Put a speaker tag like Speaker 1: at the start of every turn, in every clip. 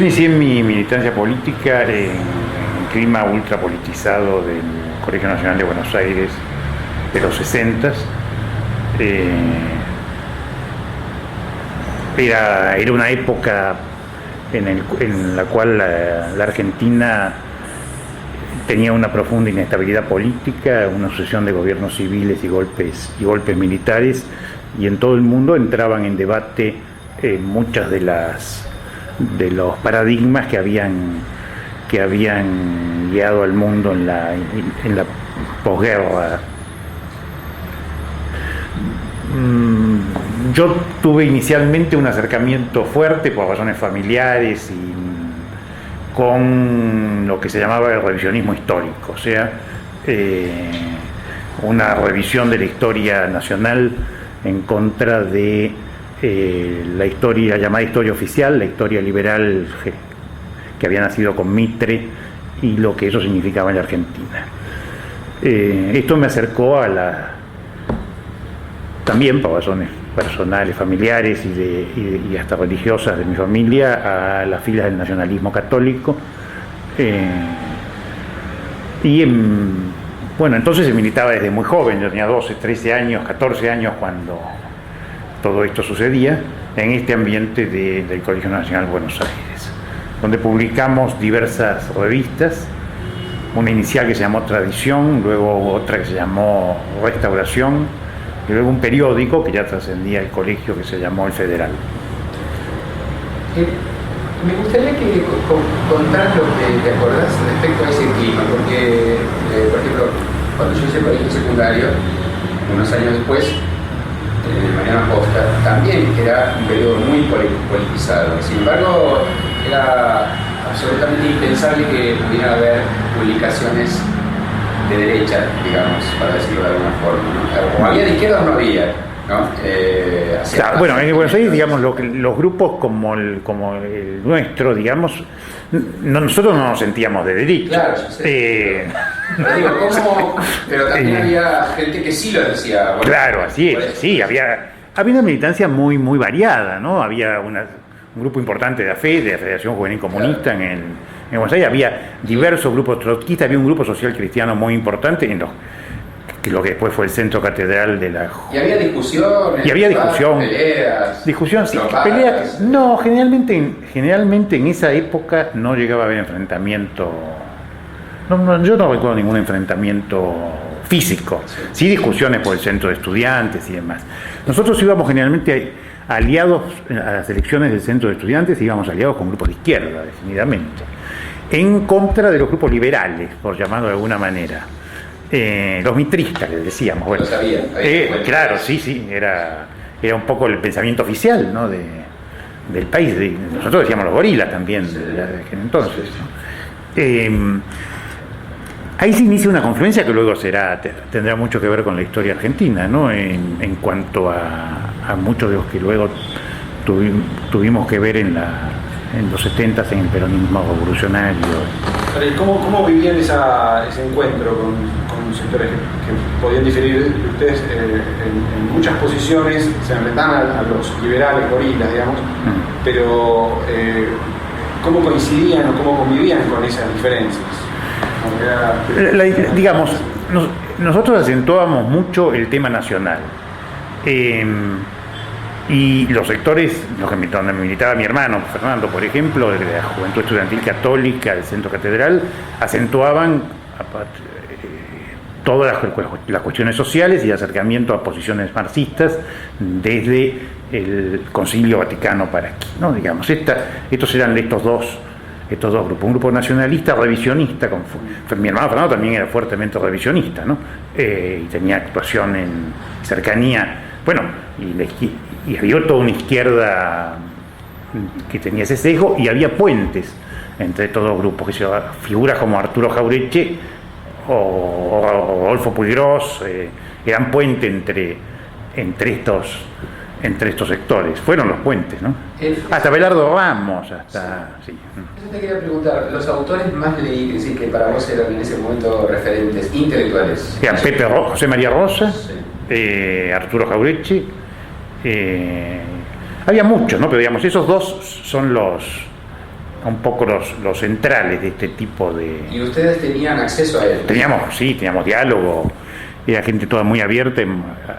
Speaker 1: Inicié mi militancia política en un clima ultrapolitizado del Colegio Nacional de Buenos Aires de los 60. Era una época en la cual la Argentina tenía una profunda inestabilidad política, una sucesión de gobiernos civiles y golpes militares, y en todo el mundo entraban en debate muchas de los paradigmas que habían guiado al mundo en la posguerra. Yo tuve inicialmente un acercamiento fuerte por razones familiares y con lo que se llamaba el revisionismo histórico, o sea, una revisión de la historia nacional en contra de la llamada historia oficial, la historia liberal que había nacido con Mitre y lo que eso significaba en la Argentina. Esto me acercó también por razones personales, familiares y hasta religiosas de mi familia, a las filas del nacionalismo católico. Bueno, entonces se militaba desde muy joven. Yo tenía 12, 13 años, 14 años cuando todo esto sucedía, en este ambiente del Colegio Nacional de Buenos Aires, donde publicamos diversas revistas, una inicial que se llamó Tradición, luego otra que se llamó Restauración, y luego un periódico que ya trascendía el colegio que se llamó El Federal.
Speaker 2: Me gustaría que contaras lo que te acordás respecto a ese clima, porque, por ejemplo, cuando yo hice el colegio secundario, unos años después, Mariano Costa, también era un periodo muy politizado. Sin embargo, era absolutamente impensable que pudiera haber publicaciones de derecha, digamos, para decirlo de alguna forma, ¿no? O había de izquierda o no había, ¿no?
Speaker 1: Claro, bueno, en Buenos Aires, digamos, los grupos como el nuestro, digamos, nosotros no nos sentíamos de derecha.
Speaker 2: Claro, yo sé. Pero también había gente que sí lo decía. Bueno,
Speaker 1: claro, así es, sí, había una militancia muy variada, ¿no? Había un grupo importante de AFE, de la Federación Juvenil Comunista, claro, en Buenos Aires. Había diversos grupos trotskistas, había un grupo social cristiano muy importante que lo que después fue el centro catedral de la...
Speaker 2: Y había discusiones.
Speaker 1: Y había discusión.
Speaker 2: Peleas.
Speaker 1: Discusión, sí, peleas. No, generalmente en esa época no llegaba a haber enfrentamiento. No, yo no recuerdo ningún enfrentamiento físico. Sí, discusiones por el centro de estudiantes y demás. Nosotros íbamos generalmente aliados a las elecciones del centro de estudiantes, íbamos aliados con grupos de izquierda, definitivamente, en contra de los grupos liberales, por llamarlo de alguna manera. Los mitristas, les decíamos. Bueno,
Speaker 2: lo sabía,
Speaker 1: claro, sí, era un poco el pensamiento oficial, ¿no? del país. Nosotros decíamos los gorilas también, sí, de aquel entonces, ¿no? Ahí se inicia una confluencia que luego tendrá mucho que ver con la historia argentina, ¿no? En cuanto a muchos de los que luego tuvimos que ver en los 70 en el peronismo revolucionario.
Speaker 3: ¿Y cómo vivían ese encuentro con sectores que podían diferir de ustedes en muchas posiciones? Se enfrentaban a los liberales, gorilas, digamos, pero ¿cómo coincidían o cómo convivían con esas diferencias?
Speaker 1: Digamos, nosotros acentuábamos mucho el tema nacional. Y los sectores, donde militaba mi hermano Fernando, por ejemplo, de la Juventud Estudiantil Católica, del Centro Catedral, acentuaban todas las cuestiones sociales y acercamiento a posiciones marxistas desde el Concilio Vaticano para aquí, ¿no? Digamos, estos eran estos dos grupos, un grupo nacionalista revisionista, mi hermano Fernando también era fuertemente revisionista, ¿no? Y tenía actuación en cercanía, bueno, y había toda una izquierda que tenía ese sesgo, y había puentes entre estos dos grupos, que figuras como Arturo Jauretche o Rodolfo Puigros eran puente entre estos sectores, fueron los puentes, ¿no? Hasta Belardo Ramos, sí.
Speaker 2: Yo te quería preguntar, los autores más leídos, es decir, que para vos eran en ese momento referentes intelectuales.
Speaker 1: Eran José María Rosa, sí. Arturo Jauretche, había muchos, ¿no? Pero digamos, esos dos son un poco los centrales de este tipo de...
Speaker 2: ¿Y ustedes tenían acceso a él?
Speaker 1: Teníamos diálogo, era gente toda muy abierta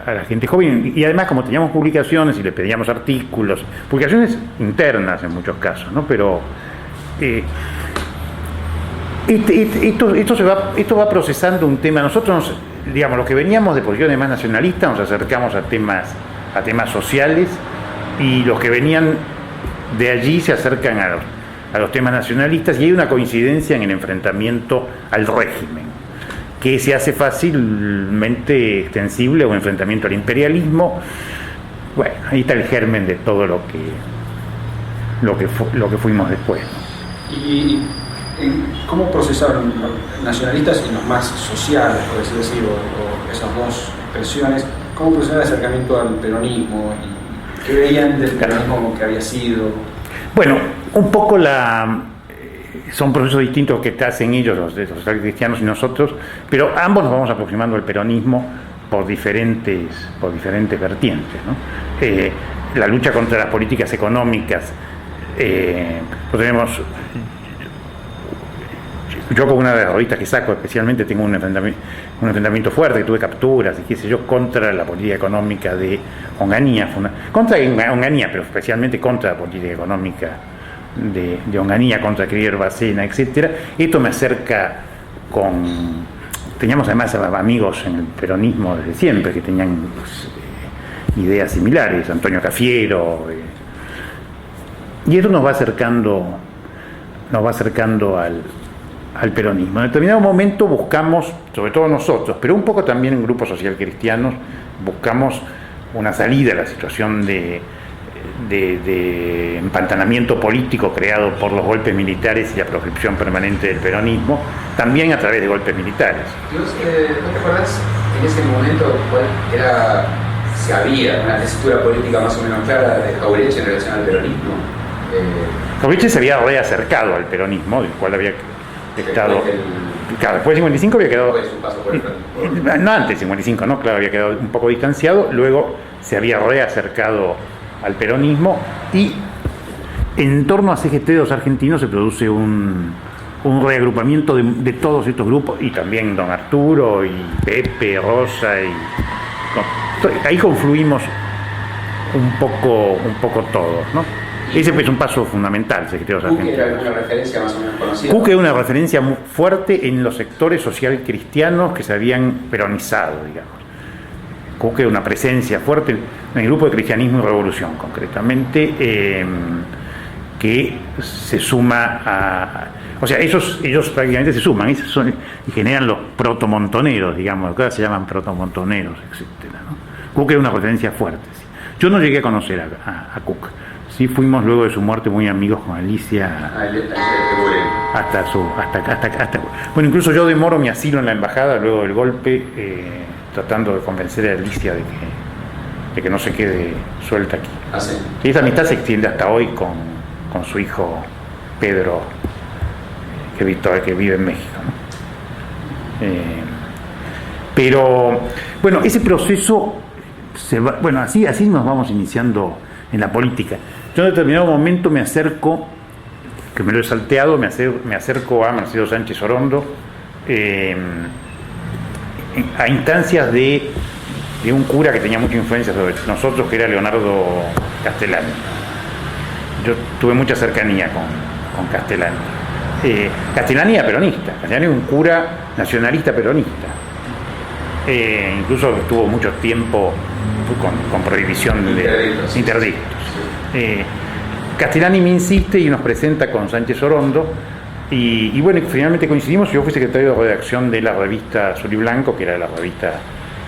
Speaker 1: a la gente joven, y además como teníamos publicaciones y le pedíamos artículos, publicaciones internas en muchos casos, ¿no? Pero esto va procesando un tema. Nosotros, digamos, los que veníamos de posiciones más nacionalistas nos acercamos a temas sociales, y los que venían de allí se acercan a los temas nacionalistas, y hay una coincidencia en el enfrentamiento al régimen, que se hace fácilmente extensible a un enfrentamiento al imperialismo. Bueno, ahí está el germen de todo lo que fuimos después, ¿no?
Speaker 3: ¿Y cómo procesaron los nacionalistas y los más sociales, por así decirlo, o esas dos expresiones, cómo procesaron el acercamiento al peronismo y qué veían del peronismo que había sido?
Speaker 1: Bueno, un poco son procesos distintos que hacen ellos, los socialcristianos y nosotros, pero ambos nos vamos aproximando al peronismo por diferentes vertientes, ¿no? La lucha contra las políticas económicas, yo con una de las revistas que saco especialmente tengo un enfrentamiento fuerte, que tuve capturas y qué sé yo, contra la política económica de Onganía, contra Onganía, pero especialmente contra la política económica de Onganía, contra Krieger Bacena, etcétera. Esto me acerca teníamos además amigos en el peronismo desde siempre que tenían ideas similares, Antonio Cafiero, y esto nos va acercando al peronismo. En determinado momento buscamos, sobre todo nosotros, pero un poco también en grupos socialcristianos, buscamos una salida a la situación de empantanamiento político creado por los golpes militares y la proscripción permanente del peronismo, también a través de golpes militares.
Speaker 2: ¿No te acuerdas en ese momento si había una tesitura política más o menos clara de Jauretche en relación al peronismo?
Speaker 1: Jauretche se había reacercado al peronismo, del cual había estado... Claro, después del 55 había quedado... No, antes del 55, ¿no? Claro, había quedado un poco distanciado, luego se había reacercado al peronismo, y en torno a CGT de los argentinos se produce un reagrupamiento de todos estos grupos, y también don Arturo y Pepe, Rosa, ahí confluimos un poco todos, ¿no? Ese es un paso fundamental, CGT de los argentinos.
Speaker 2: ¿Cuque era una referencia más o menos conocida?
Speaker 1: Cuque era una referencia muy fuerte en los sectores social cristianos que se habían peronizado, digamos. Cuque era una presencia fuerte en el grupo de Cristianismo y Revolución, concretamente, que se suma a... O sea, ellos prácticamente se suman y generan los protomontoneros, digamos, que ahora se llaman protomontoneros, etc., ¿no? Cuque era una referencia fuerte. Sí. Yo no llegué a conocer a Cuque. Sí, fuimos luego de su muerte muy amigos con Alicia hasta bueno, incluso yo demoro mi asilo en la embajada luego del golpe, tratando de convencer a Alicia de que no se quede suelta aquí.
Speaker 2: ¿Ah, sí?
Speaker 1: Y esa amistad se extiende hasta hoy con su hijo Pedro, que vive en México, ¿no? Pero bueno, ese proceso así nos vamos iniciando en la política. Yo en determinado momento me acerco, que me lo he salteado, me acerco a Marcelo Sánchez Orondo, a instancias de un cura que tenía mucha influencia sobre nosotros, que era Leonardo Castellani. Yo tuve mucha cercanía con Castellani. Castellani era peronista, Castellani era un cura nacionalista peronista. Incluso estuvo mucho tiempo con prohibición de interdictos. Castellani me insiste y nos presenta con Sánchez Orondo, y bueno, finalmente coincidimos. Yo fui secretario de redacción de la revista Azul y Blanco, que era la revista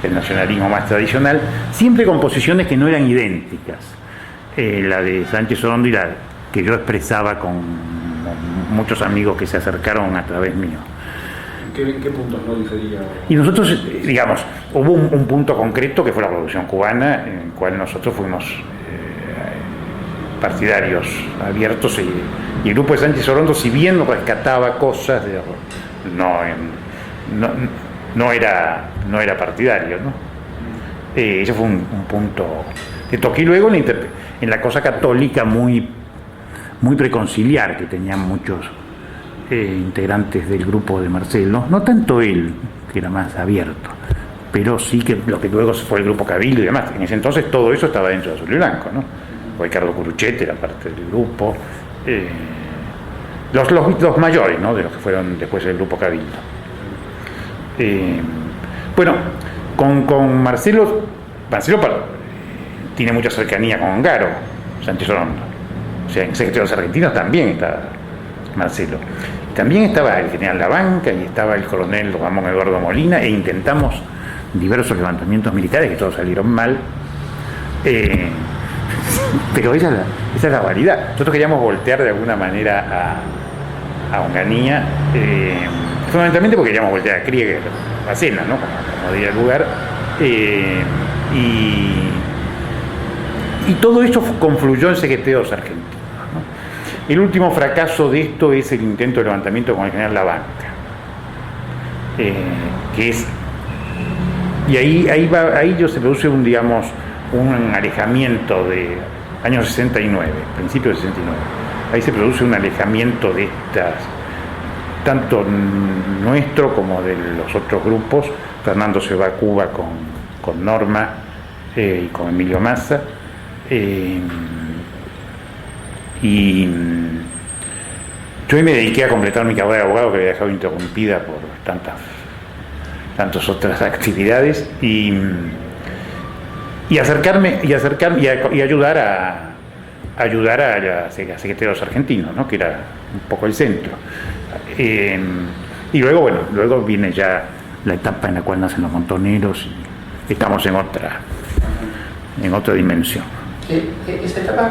Speaker 1: del nacionalismo más tradicional, siempre con posiciones que no eran idénticas, la de Sánchez Orondo y la que yo expresaba con muchos amigos que se acercaron a través mío.
Speaker 3: ¿En qué puntos no difería?
Speaker 1: Y nosotros, digamos, hubo un punto concreto que fue la Revolución Cubana, en el cual nosotros fuimos partidarios abiertos, y el grupo de Sánchez Orondo, si bien rescataba cosas, no era partidario, ¿no? Ese fue un punto que toqué. Y luego en la cosa católica muy muy preconciliar que tenían muchos integrantes del grupo de Marcelo, no tanto él, que era más abierto, pero sí que lo que luego fue el grupo Cabildo y demás. En ese entonces todo eso estaba dentro de Azul y Blanco, ¿no? Ricardo Curuchet era parte del grupo, los mayores, ¿no? De los que fueron después del grupo Cabildo. Bueno, con Marcelo tiene mucha cercanía con Ongaro, Sánchez Orondo. O sea, en Secretarios Argentinos también está Marcelo. También estaba el general Labanca y estaba el coronel Ramón Eduardo Molina, e intentamos diversos levantamientos militares que todos salieron mal. Pero esa es la variedad. Nosotros queríamos voltear de alguna manera a Onganía, fundamentalmente porque queríamos voltear a Krieger, a Sena, ¿no? Como diría el lugar. Y todo eso confluyó en Secretarios Argentinos, ¿no? El último fracaso de esto es el intento de levantamiento con el general Labanca, que es, y ahí se produce un alejamiento de años 69, principios de 69. Ahí se produce un alejamiento de estas, tanto nuestro como de los otros grupos. Fernando se va a Cuba con Norma y con Emilio Massa. Y yo me dediqué a completar mi carrera de abogado, que había dejado interrumpida por tantas otras actividades, y ayudar a Secretarios Argentinos, ¿no? Que era un poco el centro. Y luego viene ya la etapa en la cual nacen los montoneros y estamos en otra dimensión.
Speaker 2: Esta etapa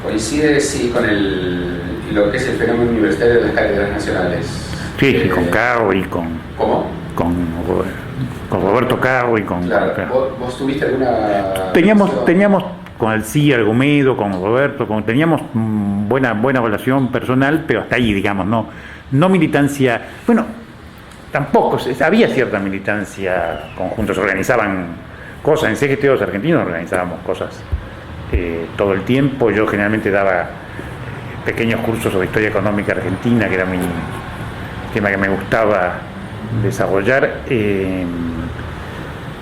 Speaker 2: coincide sí, con lo que es el fenómeno universitario de las cátedras nacionales.
Speaker 1: Sí, con Cao y con...
Speaker 2: ¿Cómo?
Speaker 1: Con Roberto Cao y con...
Speaker 2: Claro. ¿Vos tuviste alguna...?
Speaker 1: Teníamos con Alcía Argumedo, con Roberto, teníamos buena relación personal, pero hasta ahí, digamos, no militancia. Bueno, tampoco, había cierta militancia conjunta, se organizaban cosas, en Secretarios Argentinos organizábamos cosas todo el tiempo. Yo generalmente daba pequeños cursos sobre historia económica argentina, que era mi tema que me gustaba desarrollar,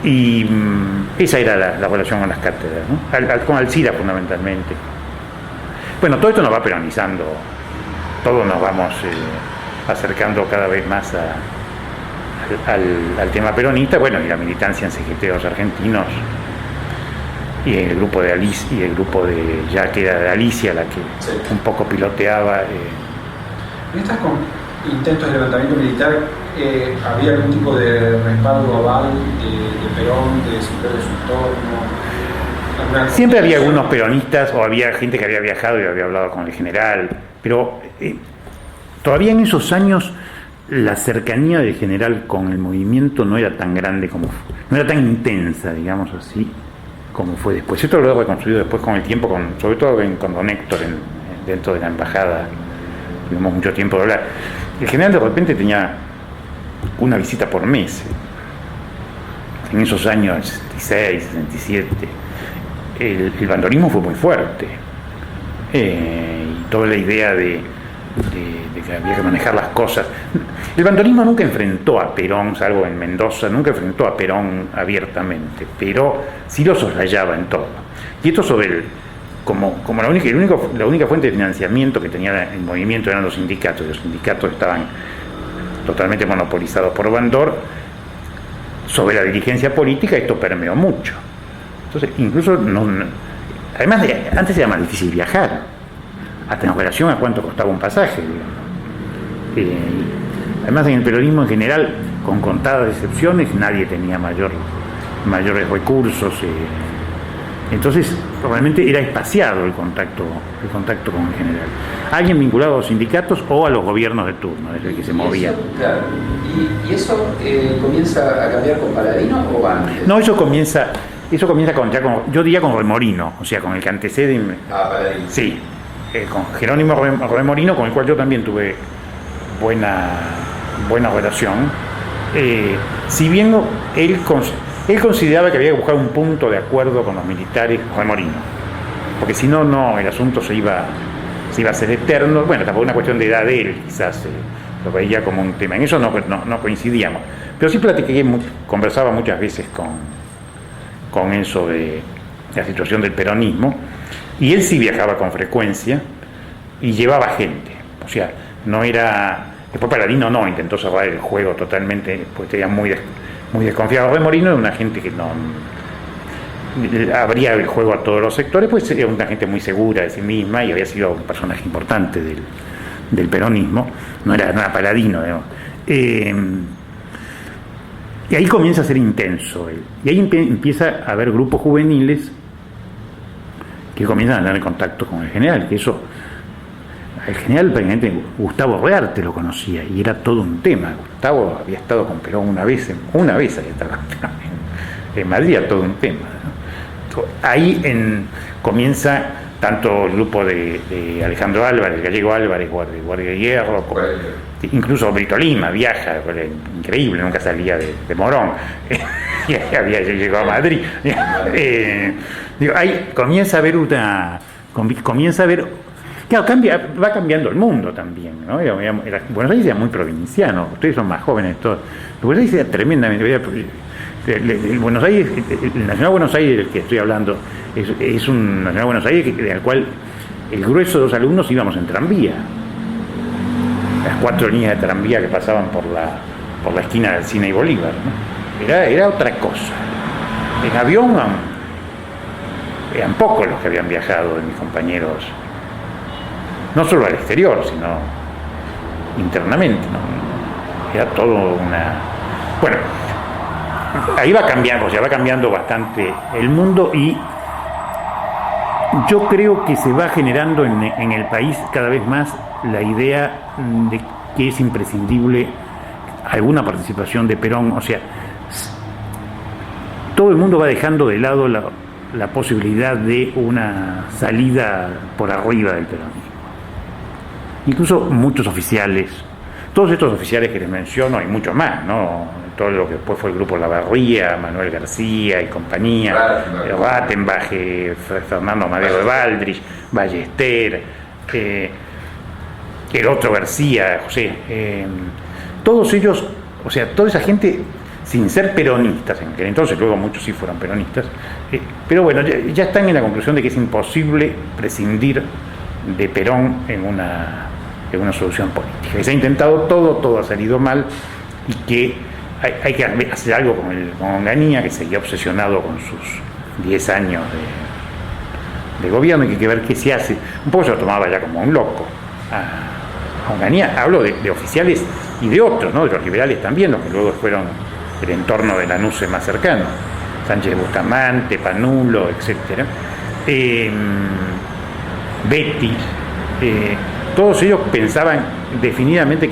Speaker 1: y esa era la relación con las cátedras, ¿no? Con Alcira fundamentalmente. Bueno, todo esto nos va peronizando, todos nos vamos acercando cada vez más al tema peronista. Bueno, y la militancia en Secretarios Argentinos, y el grupo de Alicia, y el grupo ya que era de Alicia la que sí, un poco piloteaba.
Speaker 3: ¿Estás con intentos de levantamiento militar? ¿Había algún tipo de respaldo aval de Perón, de sector de su entorno?
Speaker 1: Siempre había algunos peronistas, o había gente que había viajado y había hablado con el general, pero todavía en esos años la cercanía del general con el movimiento no era tan grande no era tan intensa, digamos así, como fue después. Esto lo he reconstruido después con el tiempo, sobre todo con don Héctor dentro de la embajada. Tuvimos mucho tiempo de hablar. El general de repente tenía una visita por mes. En esos años 66, 67, el bandolismo fue muy fuerte. Y toda la idea de que había que manejar las cosas. El bandolismo nunca enfrentó a Perón, salvo en Mendoza, nunca enfrentó a Perón abiertamente, pero sí lo soslayaba en todo. Y esto sobre como la única fuente de financiamiento que tenía el movimiento eran los sindicatos, y los sindicatos estaban totalmente monopolizados por Bandor. Sobre la dirigencia política esto permeó mucho. Entonces, incluso además antes era más difícil viajar, hasta en relación a cuánto costaba un pasaje, digamos. Además, en el peronismo en general, con contadas excepciones, nadie tenía mayores recursos. Entonces, realmente era espaciado el contacto con el general. Alguien vinculado a los sindicatos o a los gobiernos de turno, es el que se movía.
Speaker 2: Claro. ¿Y eso comienza a cambiar con Paladino o antes?
Speaker 1: No, eso comienza yo diría con Remorino, o sea, con el que antecede.
Speaker 2: Paladino.
Speaker 1: Sí, con Jerónimo Remorino, con el cual yo también tuve buena relación. Si bien él consideraba que había que buscar un punto de acuerdo con los militares, Remorino, porque si no, el asunto se iba si iba a ser eterno. Bueno, tampoco una cuestión de edad de él, quizás lo veía como un tema. En eso no coincidíamos. Pero sí conversaba muchas veces con él sobre la situación del peronismo, y él sí viajaba con frecuencia y llevaba gente. O sea, no era... Después Paladino intentó cerrar el juego totalmente, porque tenía muy desconfiado de Morino, era una gente que no abría el juego a todos los sectores, pues era una gente muy segura de sí misma y había sido un personaje importante del peronismo, no era Paladino, digamos. Y ahí comienza a ser intenso él. Y ahí empieza a haber grupos juveniles que comienzan a tener contacto con el general, que eso, el general prácticamente Gustavo Rearte lo conocía y era todo un tema. Gustavo había estado con Perón una vez había estado en Madrid, era todo un tema, ¿no? Ahí comienza tanto el grupo de Alejandro Álvarez, Gallego Álvarez, Guardia de Hierro, incluso Brito Lima viaja, increíble, nunca salía de Morón, y había llegado a Madrid. Ahí comienza a haber claro, va cambiando el mundo también, ¿no? Buenos Aires era muy provinciano, ustedes son más jóvenes todos. Buenos Aires era tremendamente... El Buenos Aires, el Nacional Buenos Aires del que estoy hablando, es un Nacional Buenos Aires del cual el grueso de los alumnos íbamos en tranvía. Las 4 líneas de tranvía que pasaban por la esquina del Cine y Bolívar, ¿no? Era otra cosa. En avión eran pocos los que habían viajado de mis compañeros, no solo al exterior, sino internamente, ¿no? Era todo una... Bueno, ahí va cambiando bastante el mundo, y yo creo que se va generando en el país cada vez más la idea de que es imprescindible alguna participación de Perón. O sea, todo el mundo va dejando de lado la posibilidad de una salida por arriba del peronismo. Incluso muchos oficiales, todos estos oficiales que les menciono, y muchos más, ¿no? Todo lo que después fue el grupo Lavarría, Manuel García y compañía, Rattenbach, Fernando Amadeo de Valdrich, Ballester, el otro García, José, todos ellos, o sea, toda esa gente, sin ser peronistas, en aquel entonces, luego muchos sí fueron peronistas, pero bueno, ya están en la conclusión de que es imposible prescindir de Perón en una solución política. Que se ha intentado todo ha salido mal, y que hay que hacer algo con Onganía, que seguía obsesionado con sus 10 años de gobierno, y que hay que ver qué se hace. Un poco se lo tomaba ya como un loco a Onganía. Hablo de oficiales y de otros, ¿no? De los liberales también, los que luego fueron el entorno de Lanuse más cercano, Sánchez Bustamante, Panulo, etc. Betis, todos ellos pensaban definidamente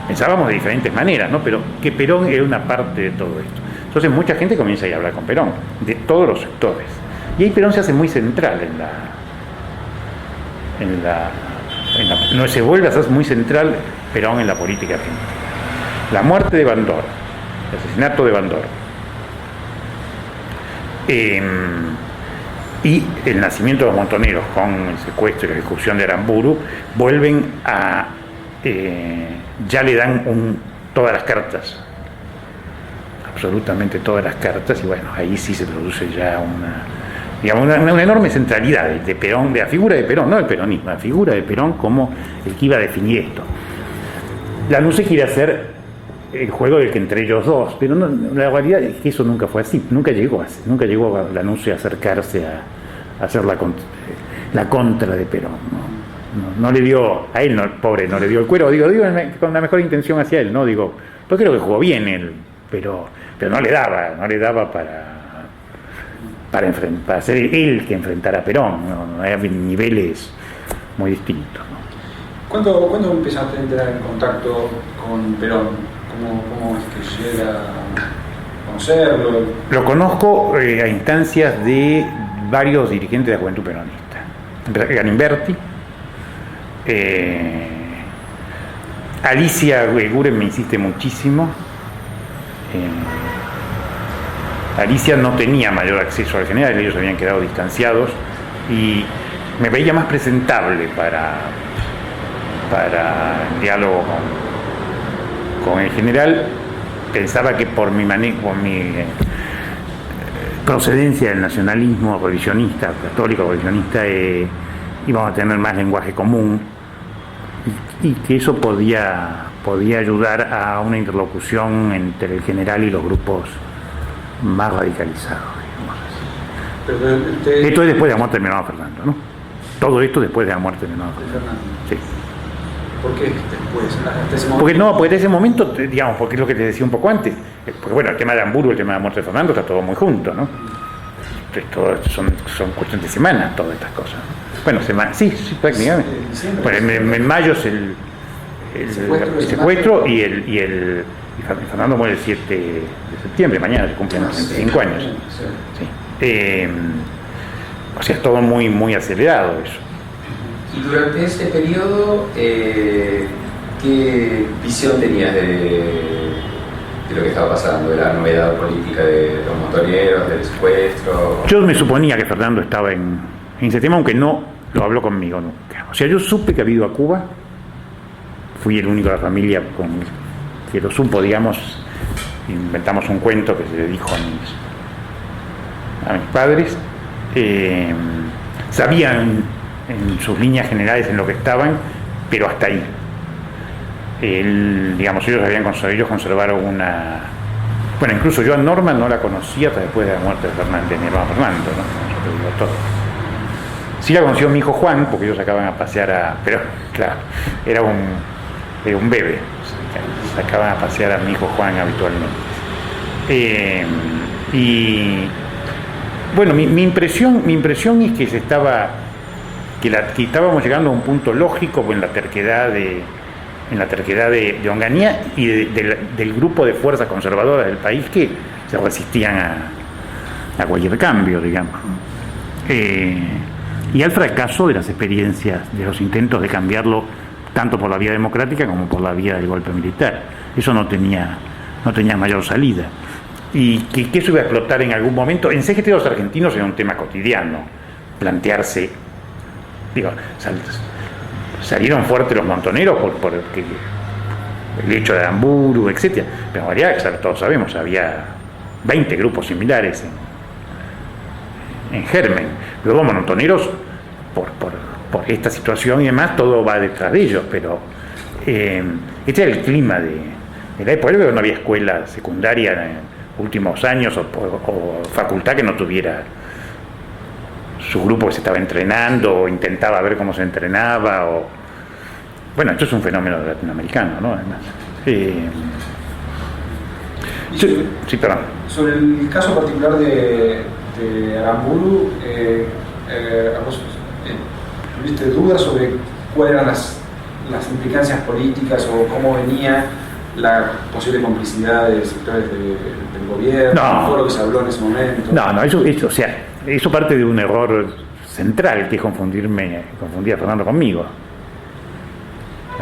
Speaker 1: pensábamos de diferentes maneras, ¿no? Pero que Perón era una parte de todo esto. Entonces mucha gente comienza a ir a hablar con Perón, de todos los sectores. Y ahí Perón se hace muy central no se vuelve a hacer muy central Perón en la política argentina. La muerte de Bandor, el asesinato de Bandor, y el nacimiento de los Montoneros con el secuestro y la ejecución de Aramburu vuelven a... ya le dan todas las cartas, absolutamente todas las cartas, y bueno, ahí sí se produce ya una enorme centralidad de Perón, de la figura de Perón, no del peronismo, la figura de Perón como el que iba a definir esto. Lanuse quiere hacer el juego del que entre ellos dos, pero la realidad es que eso nunca fue así, nunca llegó a Lanuse a acercarse a hacer la contra de Perón, ¿no? No le dio, a él pobre, no le dio el cuero, digo con la mejor intención hacia él, no digo, yo creo que jugó bien él, pero no le daba para ser él que enfrentara a Perón, no había niveles muy distintos, ¿no?
Speaker 3: ¿Cuándo empezaste a entrar en contacto con Perón? ¿Cómo es que llega a conocerlo?
Speaker 1: Lo conozco a instancias de varios dirigentes de la Juventud Peronista. Galimberti, Alicia Guren me insiste muchísimo. Alicia no tenía mayor acceso al general, ellos habían quedado distanciados, y me veía más presentable el diálogo con el general. Pensaba que por mi procedencia del nacionalismo revisionista, católico revisionista, íbamos a tener más lenguaje común y que eso podía ayudar a una interlocución entre el general y los grupos más radicalizados, digamos así.
Speaker 3: Pero
Speaker 1: Esto es después de la muerte de mi hermano Fernando, ¿no? Todo esto después de la muerte de mi hermano Fernando. Sí.
Speaker 3: ¿Por qué después? Hasta ese momento.
Speaker 1: Porque en ese momento, digamos, porque es lo que te decía un poco antes, porque bueno, el tema de Hamburgo, el tema de la muerte de Fernando, está todo muy junto, ¿no? Son cuestiones de semana, todas estas cosas. Bueno, sí, prácticamente. Bueno, en mayo es el secuestro y Fernando muere el 7 de septiembre, mañana se cumplen 35 años. Sí. O sea, es todo muy, muy acelerado eso.
Speaker 2: Y durante ese periodo, ¿qué visión tenías de lo que estaba pasando, de la novedad política de los montoneros, del secuestro?
Speaker 1: Yo me suponía que Fernando estaba en ese tema, aunque no lo habló conmigo nunca. O sea, yo supe que había ido a Cuba, fui el único de la familia que lo supo, digamos. Inventamos un cuento que se le dijo a mis padres. Sabían en sus líneas generales en lo que estaban, pero hasta ahí. Ellos conservaron una... Bueno, incluso yo a Norma no la conocía hasta después de la muerte de mi hermano Fernando, ¿no? Yo te digo todo. Sí la conoció mi hijo Juan, porque ellos sacaban a pasear pero claro, era un bebé, sacaban a pasear a mi hijo Juan habitualmente. Y bueno, mi impresión es que estábamos llegando a un punto lógico en la terquedad de Onganía y del grupo de fuerzas conservadoras del país que se resistían a cualquier cambio, digamos. Y al fracaso de las experiencias, de los intentos de cambiarlo tanto por la vía democrática como por la vía del golpe militar. Eso no tenía mayor salida. Y que eso iba a explotar en algún momento. En CGT los argentinos era un tema cotidiano, plantearse, salieron fuertes los montoneros por el hecho de Hamburgo, etc. Pero en realidad, todos sabemos, había 20 grupos similares en germen. Luego montoneros, por esta situación y demás, todo va detrás de ellos, pero este era el clima de la época. No había escuela secundaria en los últimos años o facultad que no tuviera su grupo que se estaba entrenando o intentaba ver cómo se entrenaba. Bueno, esto es un fenómeno latinoamericano, ¿no? Además. Sí, perdón.
Speaker 3: Sobre el caso particular de Aramburu, ¿vos tuviste dudas sobre cuáles eran las implicancias políticas o cómo venía la posible complicidad de sectores del gobierno, todo lo que se habló en ese momento?
Speaker 1: No, eso parte de un error central, que es confundir a Fernando conmigo.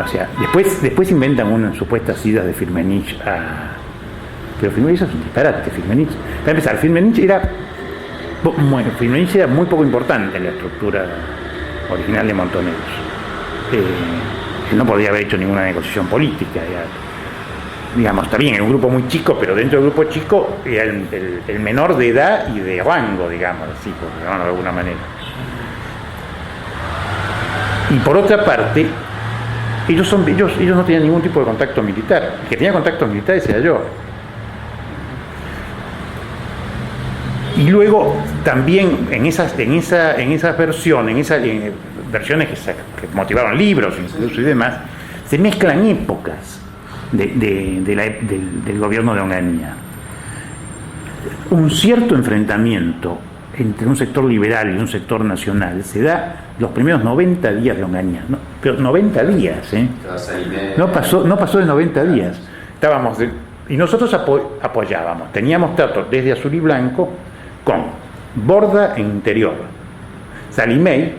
Speaker 1: O sea, después inventan unas supuestas idas de Firmenich pero Firmenich es un disparate. Para empezar, Firmenich era muy poco importante en la estructura original de Montoneros. Él no podía haber hecho ninguna negociación política. Digamos, está bien, era un grupo muy chico, pero dentro del grupo chico era el menor de edad y de rango, digamos, así, por llamarlo de alguna manera. Y por otra parte, ellos no tenían ningún tipo de contacto militar. El que tenía contactos militares era yo. Y luego también en esas versiones, versiones que motivaron libros incluso y demás, se mezclan épocas del gobierno de Onganía. Un cierto enfrentamiento entre un sector liberal y un sector nacional se da los primeros 90 días de Onganía, ¿no? Pero 90 días, no pasó de 90 días. Y nosotros apoyábamos, teníamos tratos desde Azul y Blanco con Borda en Interior, Salimey,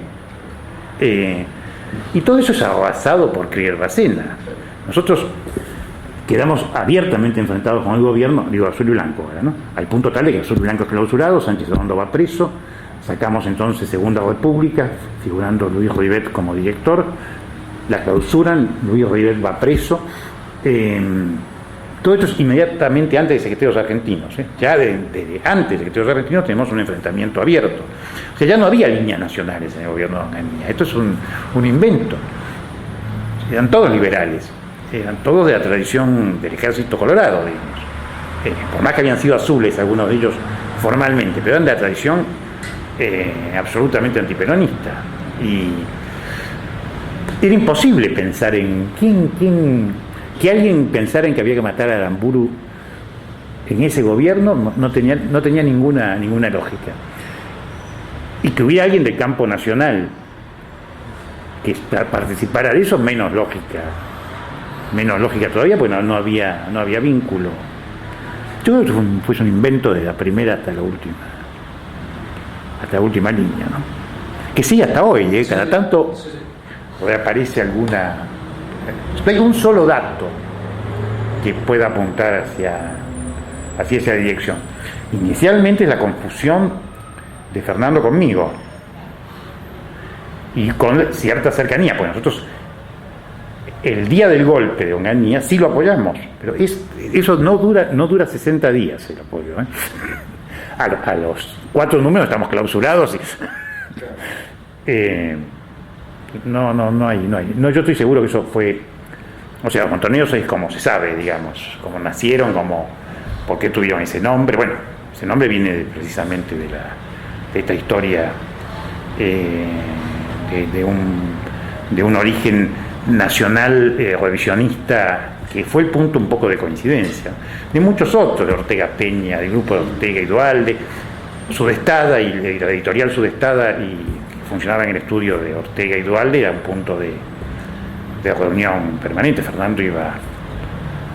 Speaker 1: y todo eso es arrasado por Krieger Bacena. Nosotros quedamos abiertamente enfrentados con el gobierno, digo Azul y Blanco ahora, ¿no? Al punto tal de que Azul y Blanco es clausurado, Sánchez Redondo va preso, sacamos entonces Segunda República, figurando Luis Rivet como director, la clausuran, Luis Rivet va preso. Todo esto es inmediatamente antes de Secretarios Argentinos. Ya desde antes de Secretarios Argentinos tenemos un enfrentamiento abierto. O sea, ya no había líneas nacionales en el gobierno de Onganía. Esto es un invento. Eran todos liberales, eran todos de la tradición del Ejército Colorado, digamos. Por más que habían sido azules algunos de ellos formalmente, pero eran de la tradición absolutamente antiperonista. Y era imposible pensar en que alguien pensara en que había que matar a Aramburu en ese gobierno no tenía ninguna lógica. Y que hubiera alguien del campo nacional que participara de eso, menos lógica todavía, porque no había vínculo. Yo creo que fue un invento de la primera hasta la última línea, ¿no? Que sigue hasta hoy, cada tanto reaparece hay un solo dato que pueda apuntar hacia esa dirección. Inicialmente es la confusión de Fernando conmigo y con cierta cercanía, porque nosotros el día del golpe de Onganía sí lo apoyamos, pero eso no dura 60 días el apoyo, A los 4 números estamos clausurados y no hay. No, yo estoy seguro que eso fue, o sea, los montoneros es como se sabe, digamos, como nacieron, por qué tuvieron ese nombre. Bueno, ese nombre viene precisamente de esta historia de un origen nacional revisionista, que fue el punto un poco de coincidencia de muchos otros, de Ortega Peña, del grupo de Ortega y Duhalde, Sudestada y la editorial Sudestada, y funcionaba en el estudio de Ortega y Duhalde, era un punto de reunión permanente. Fernando iba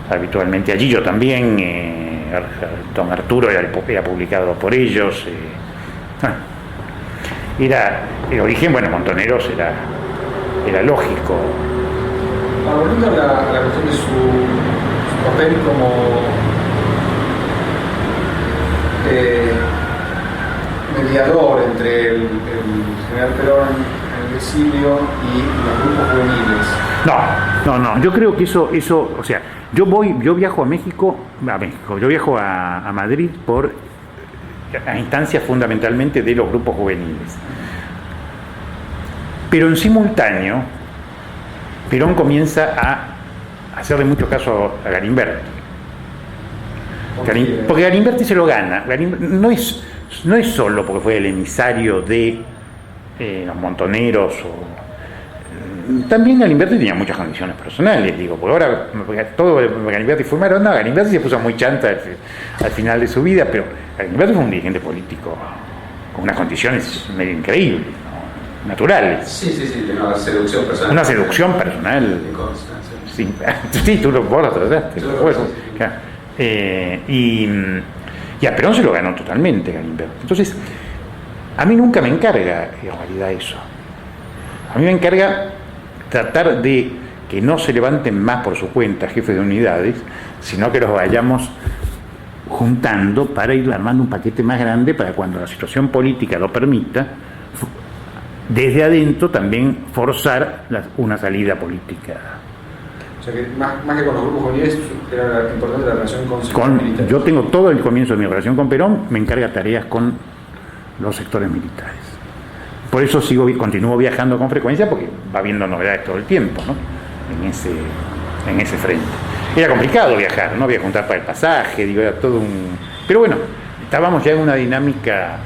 Speaker 1: habitualmente allí, yo también, don Arturo era publicado por ellos. Era el origen, bueno, Montoneros era lógico.
Speaker 3: Volviendo a la cuestión de su papel como mediador entre el general Perón en el exilio y los grupos juveniles.
Speaker 1: No, yo creo que eso, o sea, yo viajo a México, yo viajo a Madrid a instancias fundamentalmente de los grupos juveniles. Pero en simultáneo, Perón comienza a hacerle mucho caso a Galimberti. Porque Galimberti se lo gana. No es solo porque fue el emisario de los montoneros. También Galimberti tenía muchas condiciones personales, porque ahora todo Galimberti fue malo. No, Galimberti se puso muy chanta al final de su vida, pero Galimberti fue un dirigente político con unas condiciones medio increíbles, ¿no? Naturales.
Speaker 2: Sí, de una seducción personal.
Speaker 1: Una seducción personal. Sí, vos lo trataste. Claro. Y a Perón se lo ganó totalmente Galimberti. Entonces, a mí nunca me encarga en realidad eso. A mí me encarga tratar de que no se levanten más por su cuenta jefes de unidades, sino que los vayamos juntando para ir armando un paquete más grande para cuando la situación política lo permita, desde adentro también forzar una salida política.
Speaker 3: O sea que más que con los grupos juveniles era importante la relación con sectores militares.
Speaker 1: Yo tengo todo el comienzo de mi relación con Perón, me encarga tareas con los sectores militares. Por eso continúo viajando con frecuencia, porque va habiendo novedades todo el tiempo, ¿no? en ese frente. Era complicado viajar, no había que juntar para el pasaje, era todo un... Pero bueno, estábamos ya en una dinámica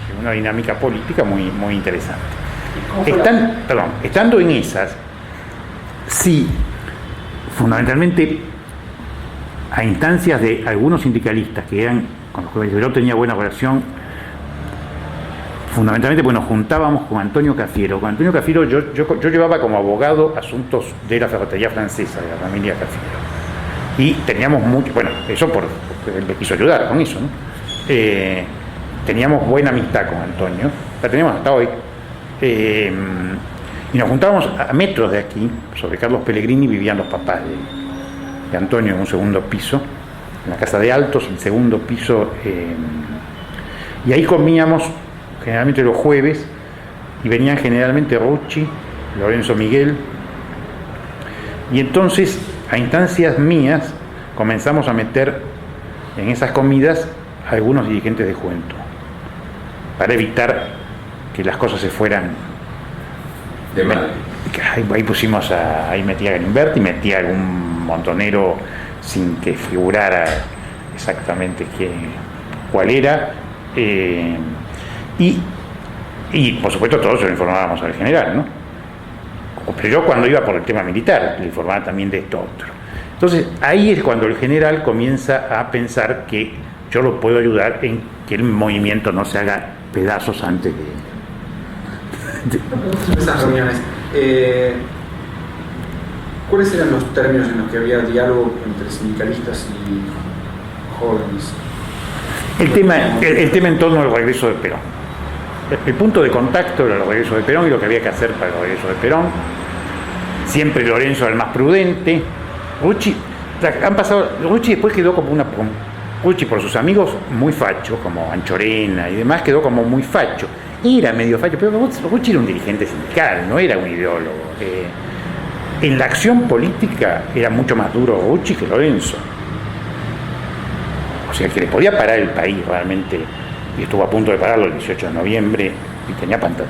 Speaker 1: política muy, muy interesante. Estando en esas, sí, fundamentalmente a instancias de algunos sindicalistas que eran con los que yo tenía buena relación, fundamentalmente porque nos juntábamos con Antonio Cafiero. Con Antonio Cafiero yo llevaba como abogado asuntos de la ferretería francesa, de la familia Cafiero. Y teníamos mucho, bueno, eso porque él me quiso ayudar con eso, ¿no? Teníamos buena amistad con Antonio, la tenemos hasta hoy. Y nos juntábamos a metros de aquí. Sobre Carlos Pellegrini vivían los papás de Antonio en un segundo piso, en la casa de Altos, en el segundo piso, y ahí comíamos generalmente los jueves, y venían generalmente Rucci, Lorenzo Miguel Y entonces, a instancias mías, comenzamos a meter en esas comidas a algunos dirigentes de juventud, para evitar que las cosas se fueran
Speaker 2: de mal.
Speaker 1: Ahí pusimos ahí metía a Galimberti, metía a algún montonero sin que figurara exactamente cuál era, y por supuesto todos se lo informábamos al general, ¿no? Pero yo cuando iba por el tema militar le informaba también de esto otro. Entonces ahí es cuando el general comienza a pensar que yo lo puedo ayudar en que el movimiento no se haga pedazos antes de
Speaker 3: esas reuniones. ¿Cuáles eran los términos en los que había diálogo entre sindicalistas y jóvenes?
Speaker 1: El tema en torno al regreso de Perón. El punto de contacto era el regreso de Perón y lo que había que hacer para el regreso de Perón. Siempre Lorenzo era el más prudente. Rucci después quedó como Rucci por sus amigos muy facho, como Anchorena y demás, quedó como muy facho. Era medio facho, pero Rucci era un dirigente sindical, no era un ideólogo. En la acción política era mucho más duro Rucci que Lorenzo. O sea, que le podía parar el país realmente, y estuvo a punto de pararlo el 18 de noviembre, y tenía pantalla.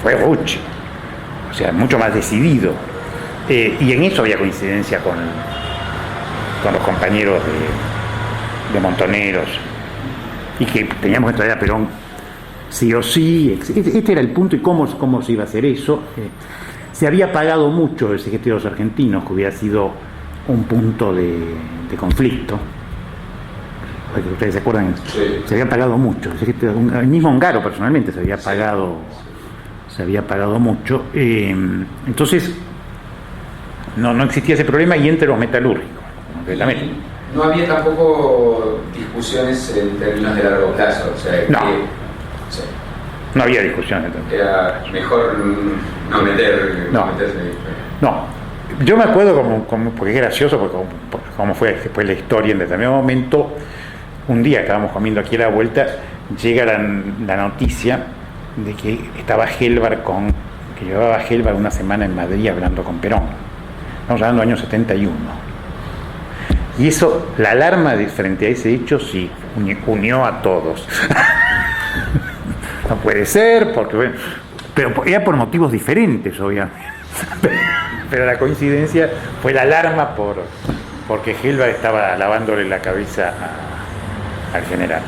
Speaker 1: Fue Rucci. O sea, mucho más decidido. Y en eso había coincidencia con los compañeros de Montoneros, y que teníamos que traer a Perón sí o sí. Este era el punto, y cómo se iba a hacer eso. Se había pagado mucho el CGT de los argentinos, que hubiera sido un punto de conflicto. ¿Ustedes se acuerdan?
Speaker 2: Sí.
Speaker 1: Se había pagado mucho. El mismo Ongaro personalmente se había pagado mucho. Entonces no existía ese problema, y entre los metalúrgicos, completamente.
Speaker 2: No había tampoco discusiones en términos de largo plazo, o sea,
Speaker 1: No.
Speaker 2: Sí.
Speaker 1: No había discusiones.
Speaker 2: Era mejor no meterse.
Speaker 1: No, yo me acuerdo porque es gracioso, porque como fue después la historia en determinado momento. Un día estábamos comiendo aquí a la vuelta, llega la noticia de que estaba Helbar que llevaba Helbar una semana en Madrid hablando con Perón. Estamos hablando del año 71. Y eso, la alarma frente a ese hecho, sí, unió a todos. No puede ser, porque bueno, pero era por motivos diferentes, obviamente. Pero la coincidencia fue la alarma porque Helbar estaba lavándole la cabeza al general.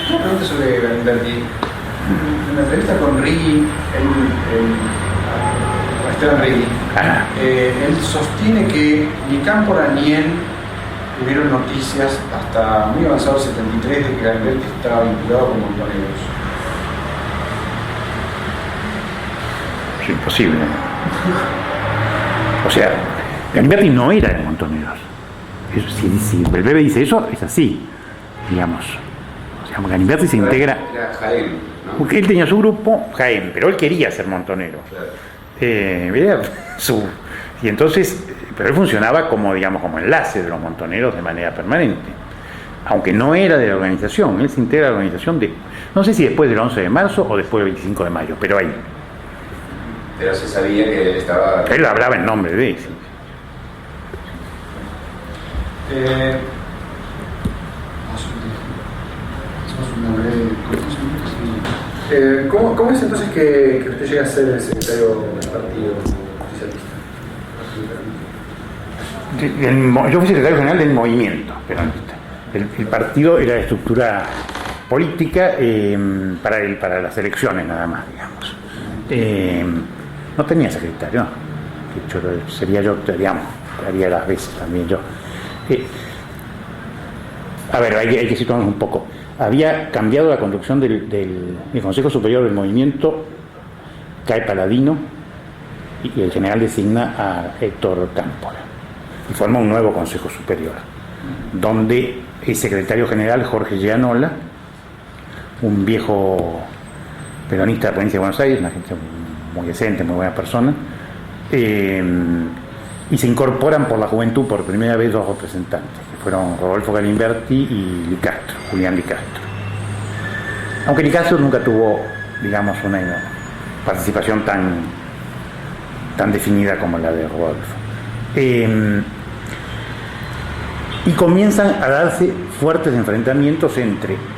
Speaker 3: Una pregunta sobre Galimberti. En la entrevista con Righi, Esteban Righi, él sostiene que ni Cámpora ni él tuvieron noticias hasta muy avanzado el 73 de que Galimberti estaba vinculado con Montoneros.
Speaker 1: Es imposible. O sea, Galimberti no era de Montoneros. Si el bebé dice eso, es así, digamos. O sea, Galimberti se integra.
Speaker 2: Era Jaén, ¿no?
Speaker 1: Porque él tenía su grupo, Jaén, pero él quería ser montonero.
Speaker 2: Claro.
Speaker 1: Y entonces, pero él funcionaba como enlace de los montoneros de manera permanente. Aunque no era de la organización, él se integra a la organización no sé si después del 11 de marzo o después del 25 de mayo, pero ahí.
Speaker 2: Pero se sabía que él estaba.
Speaker 1: Él hablaba en nombre de él.
Speaker 3: ¿Cómo es entonces que usted llega a ser el secretario del partido socialista?
Speaker 1: Yo fui secretario general del movimiento peronista. El partido era de estructura política para las elecciones nada más, digamos. No tenía secretario, no. Sería yo, digamos, haría las veces también yo. A ver, hay que situarnos un poco. Había cambiado la conducción del Consejo Superior del Movimiento, cae Paladino, y el general designa a Héctor Cámpora. Y forma un nuevo Consejo Superior, donde el secretario general Jorge Gianola, un viejo peronista de la provincia de Buenos Aires, una gente muy decente, muy buena persona, y se incorporan por la juventud por primera vez dos representantes, que fueron Rodolfo Galimberti y Licastro, Julián Licastro. Aunque Licastro nunca tuvo, digamos, una participación tan definida como la de Rodolfo. Y comienzan a darse fuertes enfrentamientos en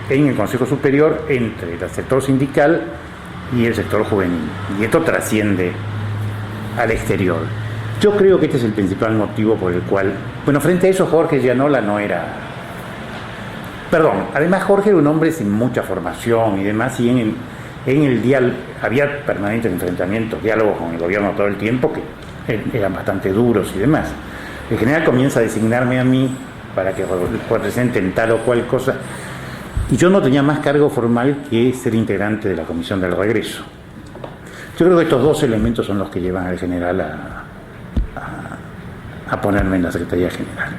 Speaker 1: el Consejo Superior entre el sector sindical y el sector juvenil. Y esto trasciende al exterior. Yo creo que este es el principal motivo por el cual... Bueno, frente a eso Jorge Gianola no era... Perdón, además Jorge era un hombre sin mucha formación y demás, y en el diálogo había permanentes enfrentamientos, diálogos con el gobierno todo el tiempo que eran bastante duros y demás. El general comienza a designarme a mí para que representen tal o cual cosa, y yo no tenía más cargo formal que ser integrante de la Comisión del Regreso. Yo creo que estos dos elementos son los que llevan al general a ponerme en la Secretaría General.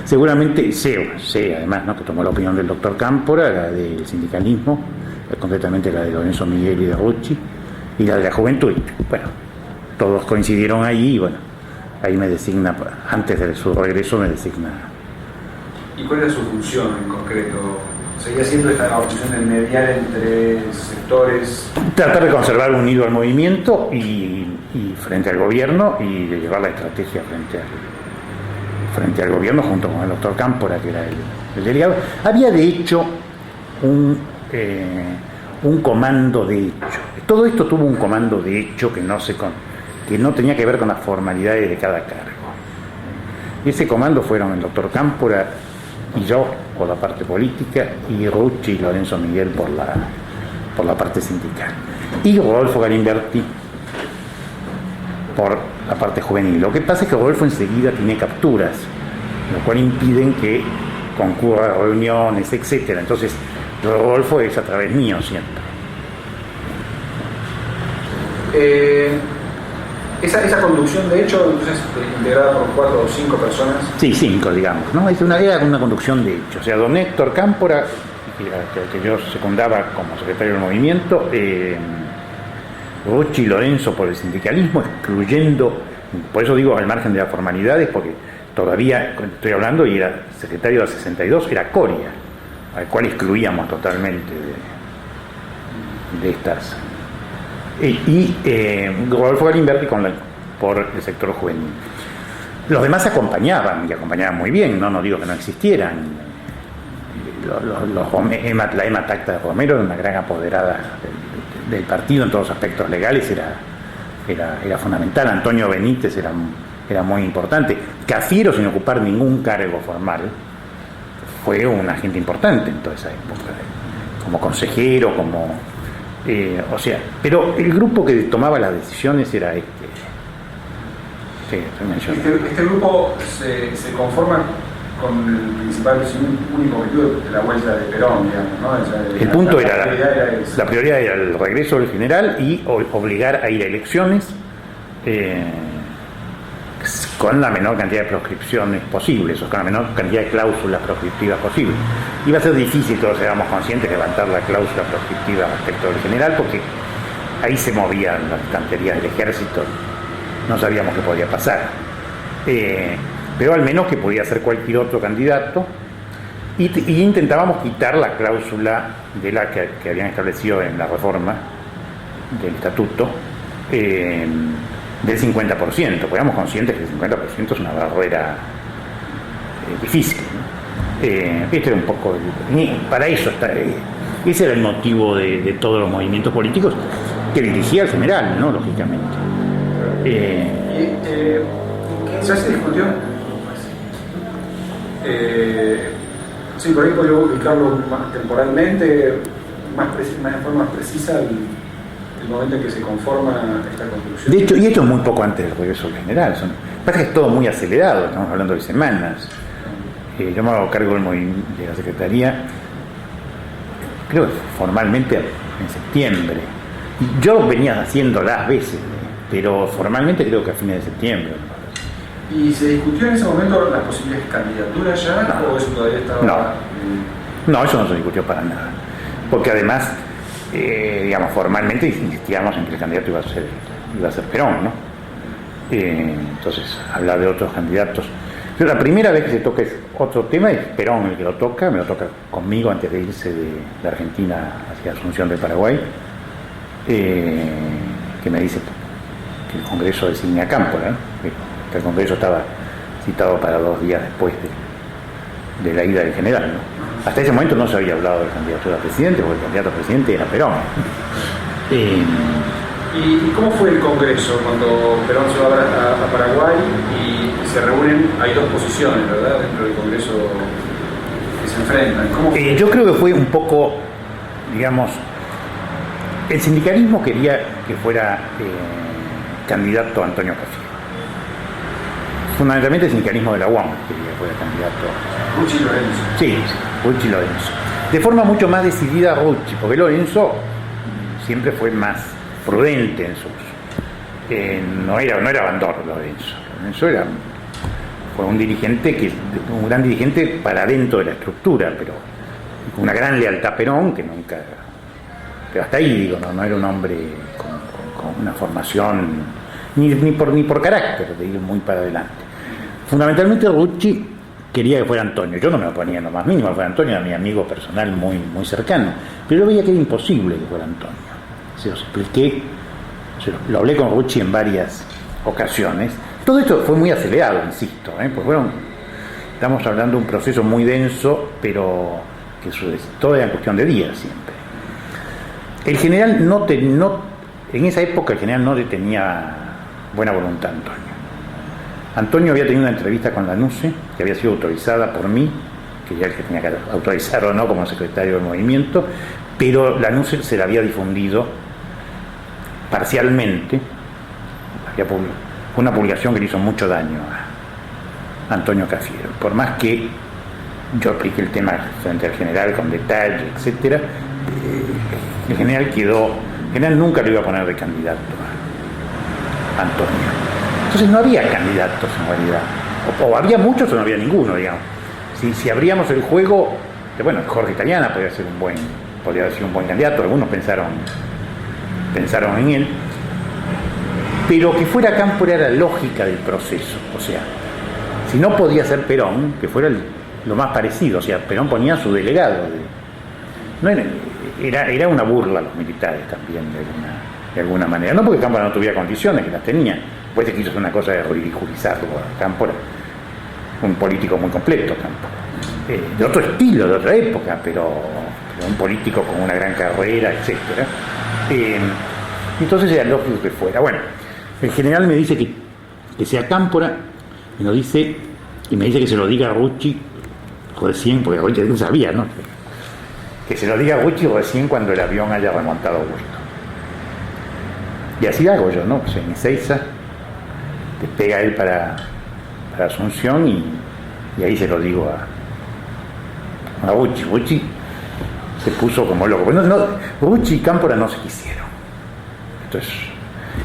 Speaker 1: Seguramente sé además, ¿no?, que tomó la opinión del doctor Cámpora, la del sindicalismo, concretamente la de Lorenzo Miguel y de Rucci, y la de la juventud. Bueno, todos coincidieron ahí y bueno, ahí me designa, antes de su regreso me designa.
Speaker 3: ¿Y cuál era su función en concreto? ¿Seguía siendo esta función de mediar entre sectores?
Speaker 1: Tratar de conservar unido al movimiento y frente al gobierno, y de llevar la estrategia frente al gobierno junto con el doctor Cámpora, que era el delegado. Había de hecho un comando de hecho. Todo esto tuvo un comando de hecho que no tenía que ver con las formalidades de cada cargo. Y ese comando fueron el doctor Cámpora y yo por la parte política, y Rucci y Lorenzo Miguel por la parte sindical, y Rodolfo Galimberti por la parte juvenil. Lo que pasa es que Rodolfo enseguida tiene capturas, lo cual impiden que concurra a reuniones, etcétera. Entonces Rodolfo es a través mío siempre.
Speaker 3: Esa conducción, de hecho, entonces, integrada por 4 o 5 personas.
Speaker 1: Sí, 5, digamos, ¿no? Era una conducción de hecho. O sea, don Héctor Cámpora, que yo secundaba como secretario del movimiento, Rucci y Lorenzo por el sindicalismo, excluyendo, por eso digo al margen de las formalidades, porque todavía, estoy hablando, y era secretario de 62, era Coria, al cual excluíamos totalmente de estas. Y Rodolfo Galimberti por el sector juvenil. Los demás acompañaban, y acompañaban muy bien, no digo que no existieran. La Emma Tacta de Romero era una gran apoderada del partido en todos los aspectos legales, era fundamental. Antonio Benítez era muy importante. Cafiero, sin ocupar ningún cargo formal, fue un agente importante en toda esa época, como consejero, pero el grupo que tomaba las decisiones era este
Speaker 3: Este grupo se conforma con el principal, único objetivo de la vuelta de Perón, digamos, ¿no?
Speaker 1: El punto era la prioridad era el regreso del general y obligar a ir a elecciones con la menor cantidad de proscripciones posibles, o con la menor cantidad de cláusulas proscriptivas posibles. Iba a ser difícil, todos éramos conscientes, levantar la cláusula proscriptiva respecto del general, porque ahí se movían las estanterías del ejército, no sabíamos qué podía pasar. Pero al menos que podía ser cualquier otro candidato, y intentábamos quitar la cláusula de la que habían establecido en la reforma del estatuto, del 50%, porque éramos conscientes que el 50% es una barrera difícil, ¿no? Este era un poco... Para eso ese era el motivo de todos los movimientos políticos que dirigía el general, ¿no? Lógicamente.
Speaker 3: ¿Ya se discutió? Sí, por ahí podría ubicarlo más temporalmente, de forma más precisa, el momento en que se conforma esta construcción.
Speaker 1: De hecho, y esto es muy poco antes del regreso del general. Parece que es todo muy acelerado, estamos hablando de semanas. Yo me hago cargo de la Secretaría, creo que formalmente en septiembre. Yo venía haciendo las veces, pero formalmente creo que a fines de septiembre.
Speaker 3: ¿Y se discutió en ese momento las posibles candidaturas ya?
Speaker 1: No.
Speaker 3: ¿O eso todavía estaba...?
Speaker 1: No, eso no se discutió para nada. Porque además, digamos, formalmente insistíamos en que el candidato iba a ser Perón, ¿no? Entonces, hablar de otros candidatos. Pero la primera vez que se toca otro tema es Perón el que lo toca, me lo toca conmigo antes de irse de Argentina hacia Asunción del Paraguay, que me dice que el Congreso designe a Cámpora, ¿no? que el Congreso estaba citado para 2 días después de la ida del general, ¿no? Hasta ese momento no se había hablado del candidato a presidente, porque el candidato a presidente era Perón.
Speaker 3: ¿Y cómo fue el Congreso cuando Perón se va a Paraguay y se reúnen? Hay 2 posiciones, ¿verdad?, dentro del Congreso que se enfrentan. ¿Cómo fue?
Speaker 1: Yo creo que fue un poco, digamos, el sindicalismo quería que fuera candidato Antonio Cafiero. Fundamentalmente el sindicalismo de la UAM quería que fuera candidato.
Speaker 3: Rucci Lorenzo.
Speaker 1: Sí, Rucci Lorenzo. De forma mucho más decidida Rucci, porque Lorenzo siempre fue más prudente en sus... no era bandor Lorenzo. Lorenzo fue un dirigente, un gran dirigente para dentro de la estructura, pero con una gran lealtad a Perón, que nunca... Pero hasta ahí, digo, no era un hombre con una formación, ni por carácter, de ir muy para adelante. Fundamentalmente Rucci quería que fuera Antonio. Yo no me oponía en lo más mínimo que fuera Antonio, era mi amigo personal muy, muy cercano, pero yo veía que era imposible que fuera Antonio. Se los expliqué, lo hablé con Rucci en varias ocasiones. Todo esto fue muy acelerado, insisto, pues bueno, estamos hablando de un proceso muy denso, pero que todo era cuestión de días siempre. El general en esa época el general no le tenía buena voluntad a Antonio. Antonio había tenido una entrevista con Lanusse, que había sido autorizada por mí, que ya el que tenía que autorizar o no como secretario del movimiento, pero Lanusse se la había difundido parcialmente. Fue una publicación que le hizo mucho daño a Antonio Cafiero. Por más que yo expliqué el tema frente al general con detalle, etcétera, el general nunca lo iba a poner de candidato a Antonio. Entonces no había candidatos en realidad, o había muchos o no había ninguno, digamos. Si abríamos el juego, bueno, Jorge Italiana podría haber sido un buen candidato, algunos pensaron en él, pero que fuera Cámpora era la lógica del proceso. O sea, si no podía ser Perón, que fuera lo más parecido, o sea, Perón ponía a su delegado. Era una burla a los militares también, de alguna manera. No porque Cámpora no tuviera condiciones, que las tenía. Después se quiso hacer una cosa de ridiculizarlo a Cámpora. Un político muy completo, Cámpora. De otro estilo, de otra época, pero un político con una gran carrera, etcétera. Entonces era lógico que fuera. Bueno, el general me dice que sea Cámpora, y me dice que se lo diga a Rucci recién, porque Rucci no sabía, ¿no? Que se lo diga a Rucci recién cuando el avión haya remontado a Augusto. Y así hago yo, ¿no? Pues en Ezeiza despega él para Asunción y ahí se lo digo a Rucci. Rucci se puso como loco. Rucci y Cámpora no se quisieron.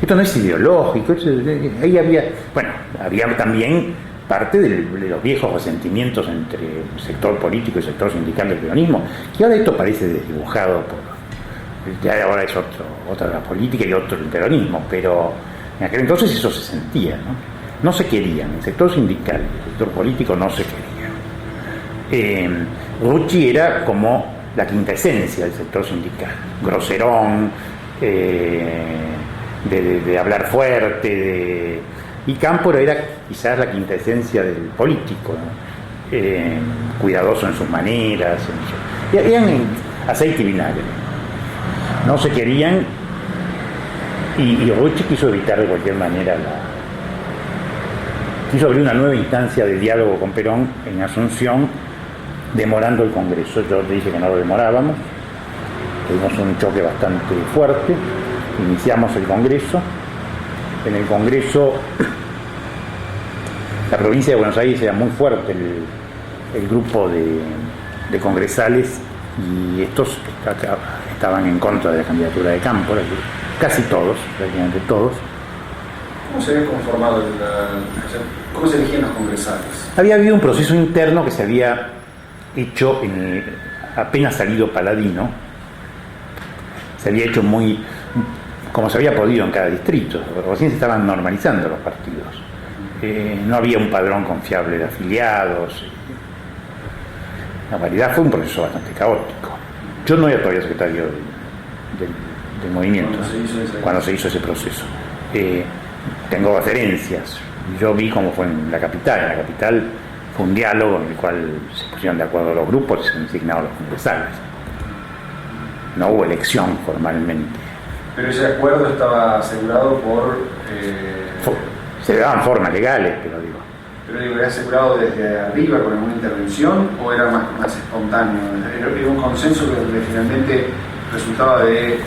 Speaker 1: Esto no es ideológico. Ahí había también parte de los viejos resentimientos entre el sector político y el sector sindical del peronismo, que ahora esto parece desdibujado ya ahora es otra la política y otro el peronismo, pero en aquel entonces eso se sentía, no se querían, el sector sindical y el sector político no se querían. Rucci era como la quinta esencia del sector sindical, groserón, de hablar fuerte, y Cámpora era quizás la quinta esencia del político, cuidadoso en sus maneras, eran aceite y vinagre, no se querían, y Rucci quiso evitar de cualquier manera quiso abrir una nueva instancia de diálogo con Perón en Asunción, demorando el Congreso. Yo le dije que no lo demorábamos, tuvimos un choque bastante fuerte, iniciamos el Congreso. En el Congreso, la provincia de Buenos Aires era muy fuerte el grupo de congresales, y estos estaban en contra de la candidatura de Cámpora, casi todos, prácticamente todos.
Speaker 3: ¿Cómo se había conformado cómo se elegían los congresales?
Speaker 1: Había habido un proceso interno que se había hecho apenas salido Paladino, se había hecho muy como se había podido en cada distrito. Recién se estaban normalizando los partidos, no había un padrón confiable de afiliados. En realidad fue un proceso bastante caótico. Yo no era todavía secretario del movimiento cuando se hizo ese proceso. Tengo referencias Yo vi cómo fue en la capital. En la capital fue un diálogo en el cual se pusieron de acuerdo los grupos y se designaron los congresales. No hubo elección formalmente.
Speaker 3: Pero ese acuerdo estaba asegurado por...
Speaker 1: Se daban formas legales, pero digo.
Speaker 3: Pero digo, ¿era asegurado desde arriba con alguna intervención o era más espontáneo? ¿Era un consenso que finalmente resultaba de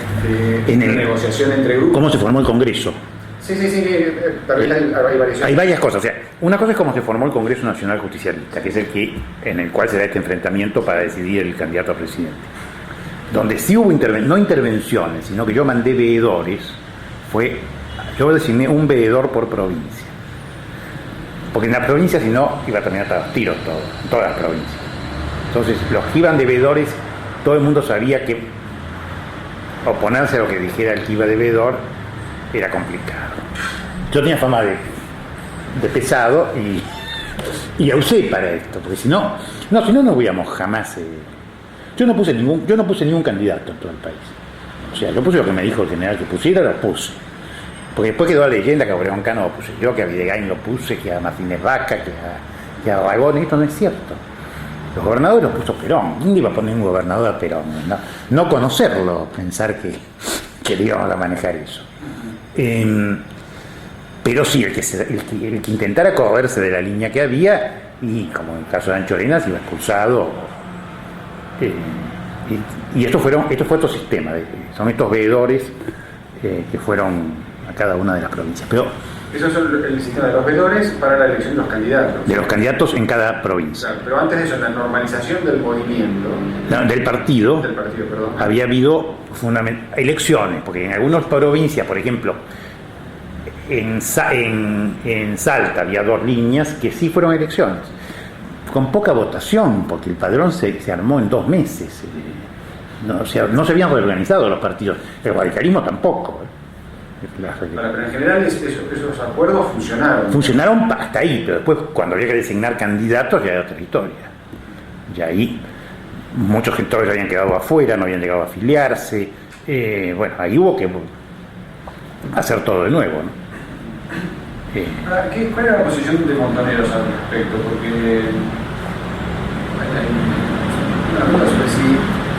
Speaker 3: negociación entre grupos?
Speaker 1: ¿Cómo se formó el Congreso?
Speaker 3: Sí, también hay varias.
Speaker 1: Hay varias cosas. O sea, una cosa es cómo se formó el Congreso Nacional Justicialista, que es el que en el cual se da este enfrentamiento para decidir el candidato a presidente. Donde sí hubo no intervenciones, sino que yo mandé veedores, yo designé un veedor por provincia. Porque en la provincia, si no, iba a terminar a los tiros todo, en todas las provincias. Entonces, los que iban de veedores, todo el mundo sabía que oponerse a lo que dijera el que iba de veedor era complicado. Yo tenía fama de pesado y la usé para esto, porque si no hubiéramos jamás... Yo no puse ningún candidato en todo el país. O sea, yo puse lo que me dijo el general que pusiera, lo puse. Porque después quedó la leyenda que a Obregón Cano lo puse yo, que a Videgain lo puse, que a Martínez Vaca, que a Aragón, y esto no es cierto. Los gobernadores los puso Perón. ¿Quién iba a poner un gobernador a Perón? No conocerlo, pensar que íbamos a manejar eso. Pero sí, el que intentara correrse de la línea que había, y como en el caso de Ancho Arenas, iba expulsado. Y esto fue otro sistema, son estos veedores que fueron a cada una de las provincias. Pero
Speaker 3: eso es el sistema de los veedores para la elección de los candidatos.
Speaker 1: De los candidatos en cada provincia.
Speaker 3: Claro, pero antes de eso, la normalización del movimiento.
Speaker 1: Del partido,
Speaker 3: perdón.
Speaker 1: Había habido elecciones, porque en algunas provincias, por ejemplo, en Salta había 2 líneas que sí fueron elecciones, con poca votación, porque el padrón se armó en 2 meses. No se habían reorganizado los partidos, el radicalismo tampoco.
Speaker 3: Pero en general esos acuerdos funcionaron.
Speaker 1: Funcionaron hasta ahí, pero después cuando había que designar candidatos ya era otra historia. Y ahí muchos sectores habían quedado afuera, no habían llegado a afiliarse. Ahí hubo que hacer todo de nuevo, ¿no?
Speaker 3: ¿Cuál era la posición de Montoneros al respecto? Porque hay una sobre si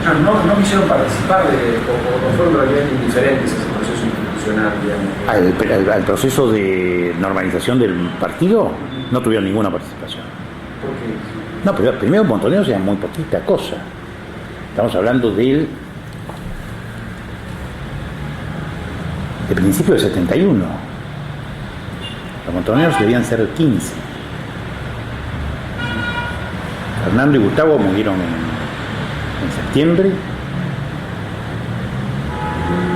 Speaker 3: ellos no quisieron participar o fueron realmente indiferentes a ese proceso institucional, digamos.
Speaker 1: Al proceso de normalización del partido no tuvieron ninguna participación.
Speaker 3: ¿Por qué?
Speaker 1: No, pero primero Montoneros era muy poquita cosa. Estamos hablando de principio del 71. Los Montoneros debían ser 15. Fernando y Gustavo murieron en septiembre.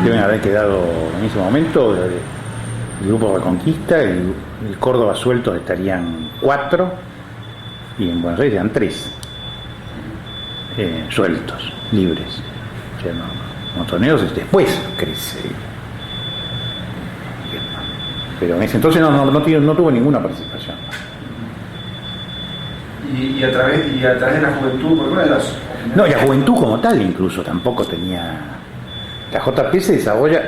Speaker 1: Deben haber quedado en ese momento el grupo Reconquista, el Córdoba sueltos estarían 4 y en Buenos Aires eran 3 sueltos, libres. O sea, Montoneros después crece. Pero en ese entonces no tuvo ninguna participación.
Speaker 3: Y a través de la juventud, por una de las...
Speaker 1: No, y la juventud como tal incluso tampoco tenía... La JP se desarrolla...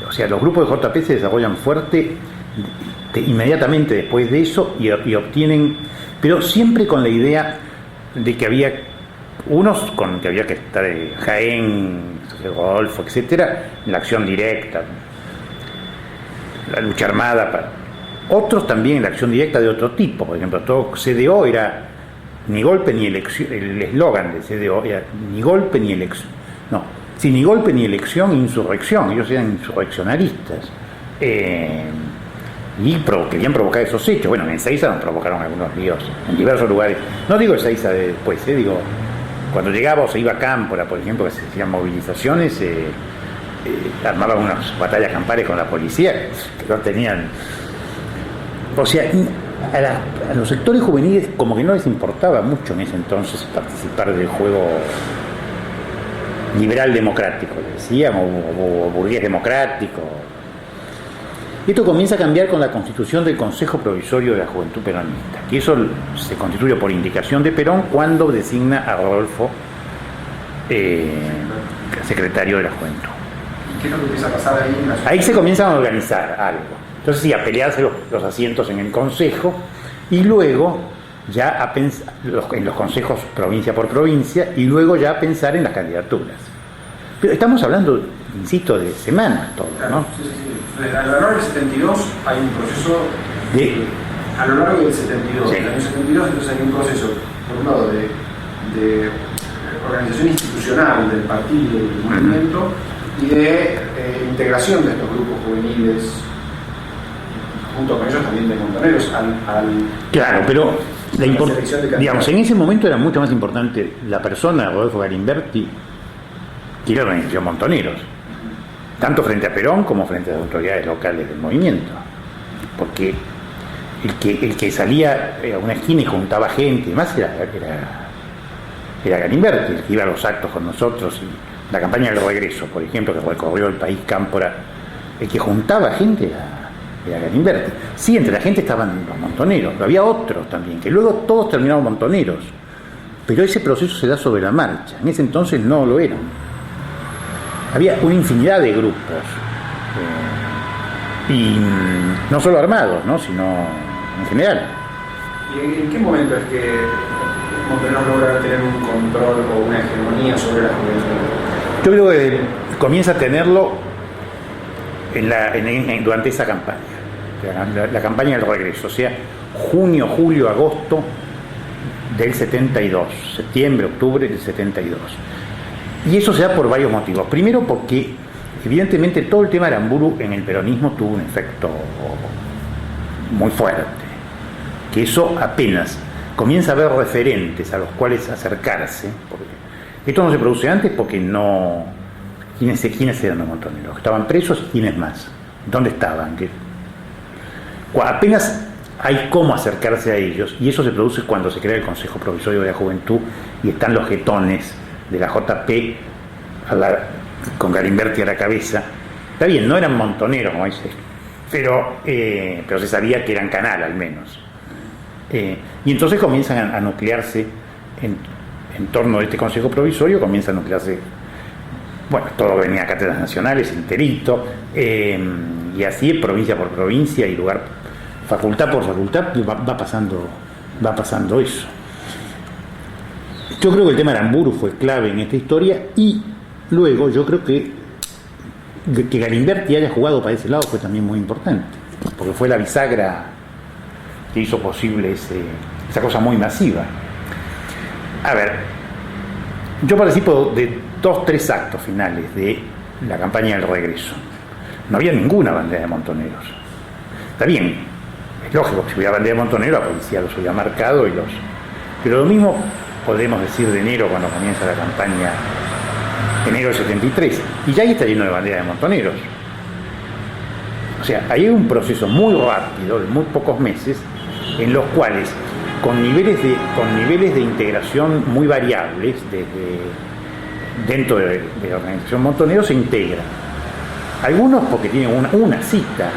Speaker 1: O sea, los grupos de JP se desarrollan fuerte inmediatamente después de eso y obtienen... Pero siempre con la idea de que había unos con que había que estar en Jaén, Rodolfo, etcétera, la acción directa, la lucha armada, otros también en la acción directa de otro tipo. Por ejemplo, todo CDO era ni golpe ni elección, el eslogan de CDO era ni golpe ni elección, ni golpe ni elección, insurrección. Ellos eran insurreccionalistas y querían provocar esos hechos. Bueno, en Ezeiza nos provocaron algunos líos en diversos lugares. No digo Ezeiza de después, digo cuando llegaba o se iba a Cámpora, por ejemplo, que se hacían movilizaciones, armaban unas batallas campales con la policía que no tenían. O sea, a los sectores juveniles como que no les importaba mucho en ese entonces participar del juego liberal democrático, le decían, o burgués democrático. Esto comienza a cambiar con la constitución del Consejo Provisorio de la Juventud Peronista, que eso se constituye por indicación de Perón cuando designa a Rodolfo secretario de la Juventud.
Speaker 3: ¿Qué es lo que empieza a pasar ahí?
Speaker 1: Ahí se comienzan a organizar algo. Entonces sí, a pelearse los asientos en el Consejo y luego ya a pensar en los consejos provincia por provincia y luego ya a pensar en las candidaturas. Pero estamos hablando, insisto, de semanas todo, ¿no?
Speaker 3: Sí, sí, sí. A lo largo del 72 hay un proceso a lo largo del 72, del año 72, entonces hay un proceso, por un lado, de organización institucional del partido y del movimiento y de integración de estos grupos juveniles, junto con ellos también de montoneros,
Speaker 1: Claro, pero digamos, en
Speaker 3: en
Speaker 1: ese momento era mucho más importante la persona de Rodolfo Galimberti que la organización Montoneros, tanto frente a Perón como frente a las autoridades locales del movimiento, porque el que salía a una esquina y juntaba gente y demás era Galimberti, el que iba a los actos con nosotros, y la campaña del regreso, por ejemplo, que recorrió el país Cámpora, el que juntaba gente era Galimberti. Sí, entre la gente estaban los montoneros, pero había otros también, que luego todos terminaron montoneros, pero ese proceso se da sobre la marcha, en ese entonces no lo eran. Había una infinidad de grupos, y no solo armados, ¿no? Sino en general.
Speaker 3: ¿Y en qué momento es que Montoneros logra tener un control o una hegemonía sobre la juventud?
Speaker 1: Yo creo que comienza a tenerlo durante esa campaña, la campaña del regreso, o sea, junio, julio, agosto del 72, septiembre, octubre del 72. Y eso se da por varios motivos. Primero porque, evidentemente, todo el tema de Aramburu en el peronismo tuvo un efecto muy fuerte, que eso apenas comienza a haber referentes a los cuales acercarse, porque esto no se produce antes porque no... ¿Quiénes eran los montoneros? ¿Estaban presos y quiénes más? ¿Dónde estaban? Apenas hay cómo acercarse a ellos, y eso se produce cuando se crea el Consejo Provisorio de la Juventud y están los jetones de la JP con Galimberti a la cabeza. Está bien, no eran montoneros, como dice, pero se sabía que eran canal al menos. Y entonces comienzan a nuclearse en torno de este Consejo Provisorio, comienza a nuclearse, bueno, todo venía a cátedras nacionales, enterito, y así provincia por provincia y lugar, facultad por facultad, va pasando eso. Yo creo que el tema de Aramburu fue clave en esta historia, y luego yo creo que Galimberti haya jugado para ese lado fue también muy importante, porque fue la bisagra que hizo posible esa cosa muy masiva. A ver, yo participo de 2-3 actos finales de la campaña del regreso. No había ninguna bandera de montoneros. Está bien, es lógico que si hubiera bandera de montoneros, la policía los hubiera marcado pero lo mismo podemos decir de enero, cuando comienza la campaña, enero del 73, y ya ahí está lleno de banderas de montoneros. O sea, ahí hay un proceso muy rápido, de muy pocos meses, en los cuales, con niveles de integración muy variables, dentro de la organización Montoneros se integran. Algunos porque tienen una cita,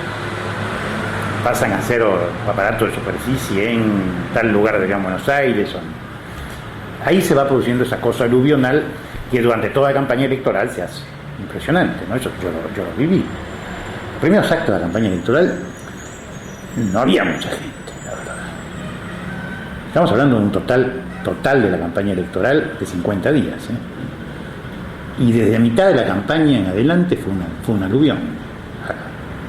Speaker 1: pasan a ser aparato de superficie en tal lugar de Gran Buenos Aires. Ahí se va produciendo esa cosa aluvional que durante toda la campaña electoral se hace impresionante, ¿no? Eso yo lo viví. Los primeros actos de la campaña electoral no había mucha gente, la verdad. Estamos hablando de un total de la campaña electoral de 50 días, y desde la mitad de la campaña en adelante fue un aluvión.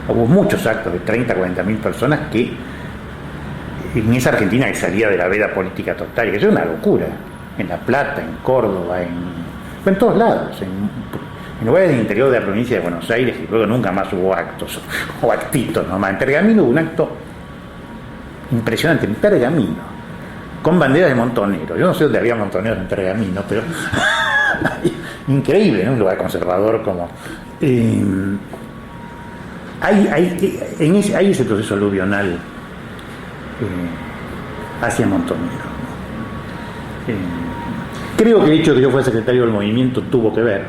Speaker 1: Hubo muchos actos de 30-40.000 personas que en esa Argentina que salía de la veda política total, que es una locura, en La Plata, en Córdoba, en todos lados, en lugares del interior de la provincia de Buenos Aires, y luego nunca más hubo actos o actitos nomás. En Pergamino hubo un acto impresionante, en Pergamino, con banderas de montoneros. Yo no sé dónde había montoneros en Pergamino, pero increíble, ¿no? Un lugar conservador como... hay ese proceso aluvional hacia Montonero. Creo que el hecho de que yo fuera secretario del movimiento tuvo que ver,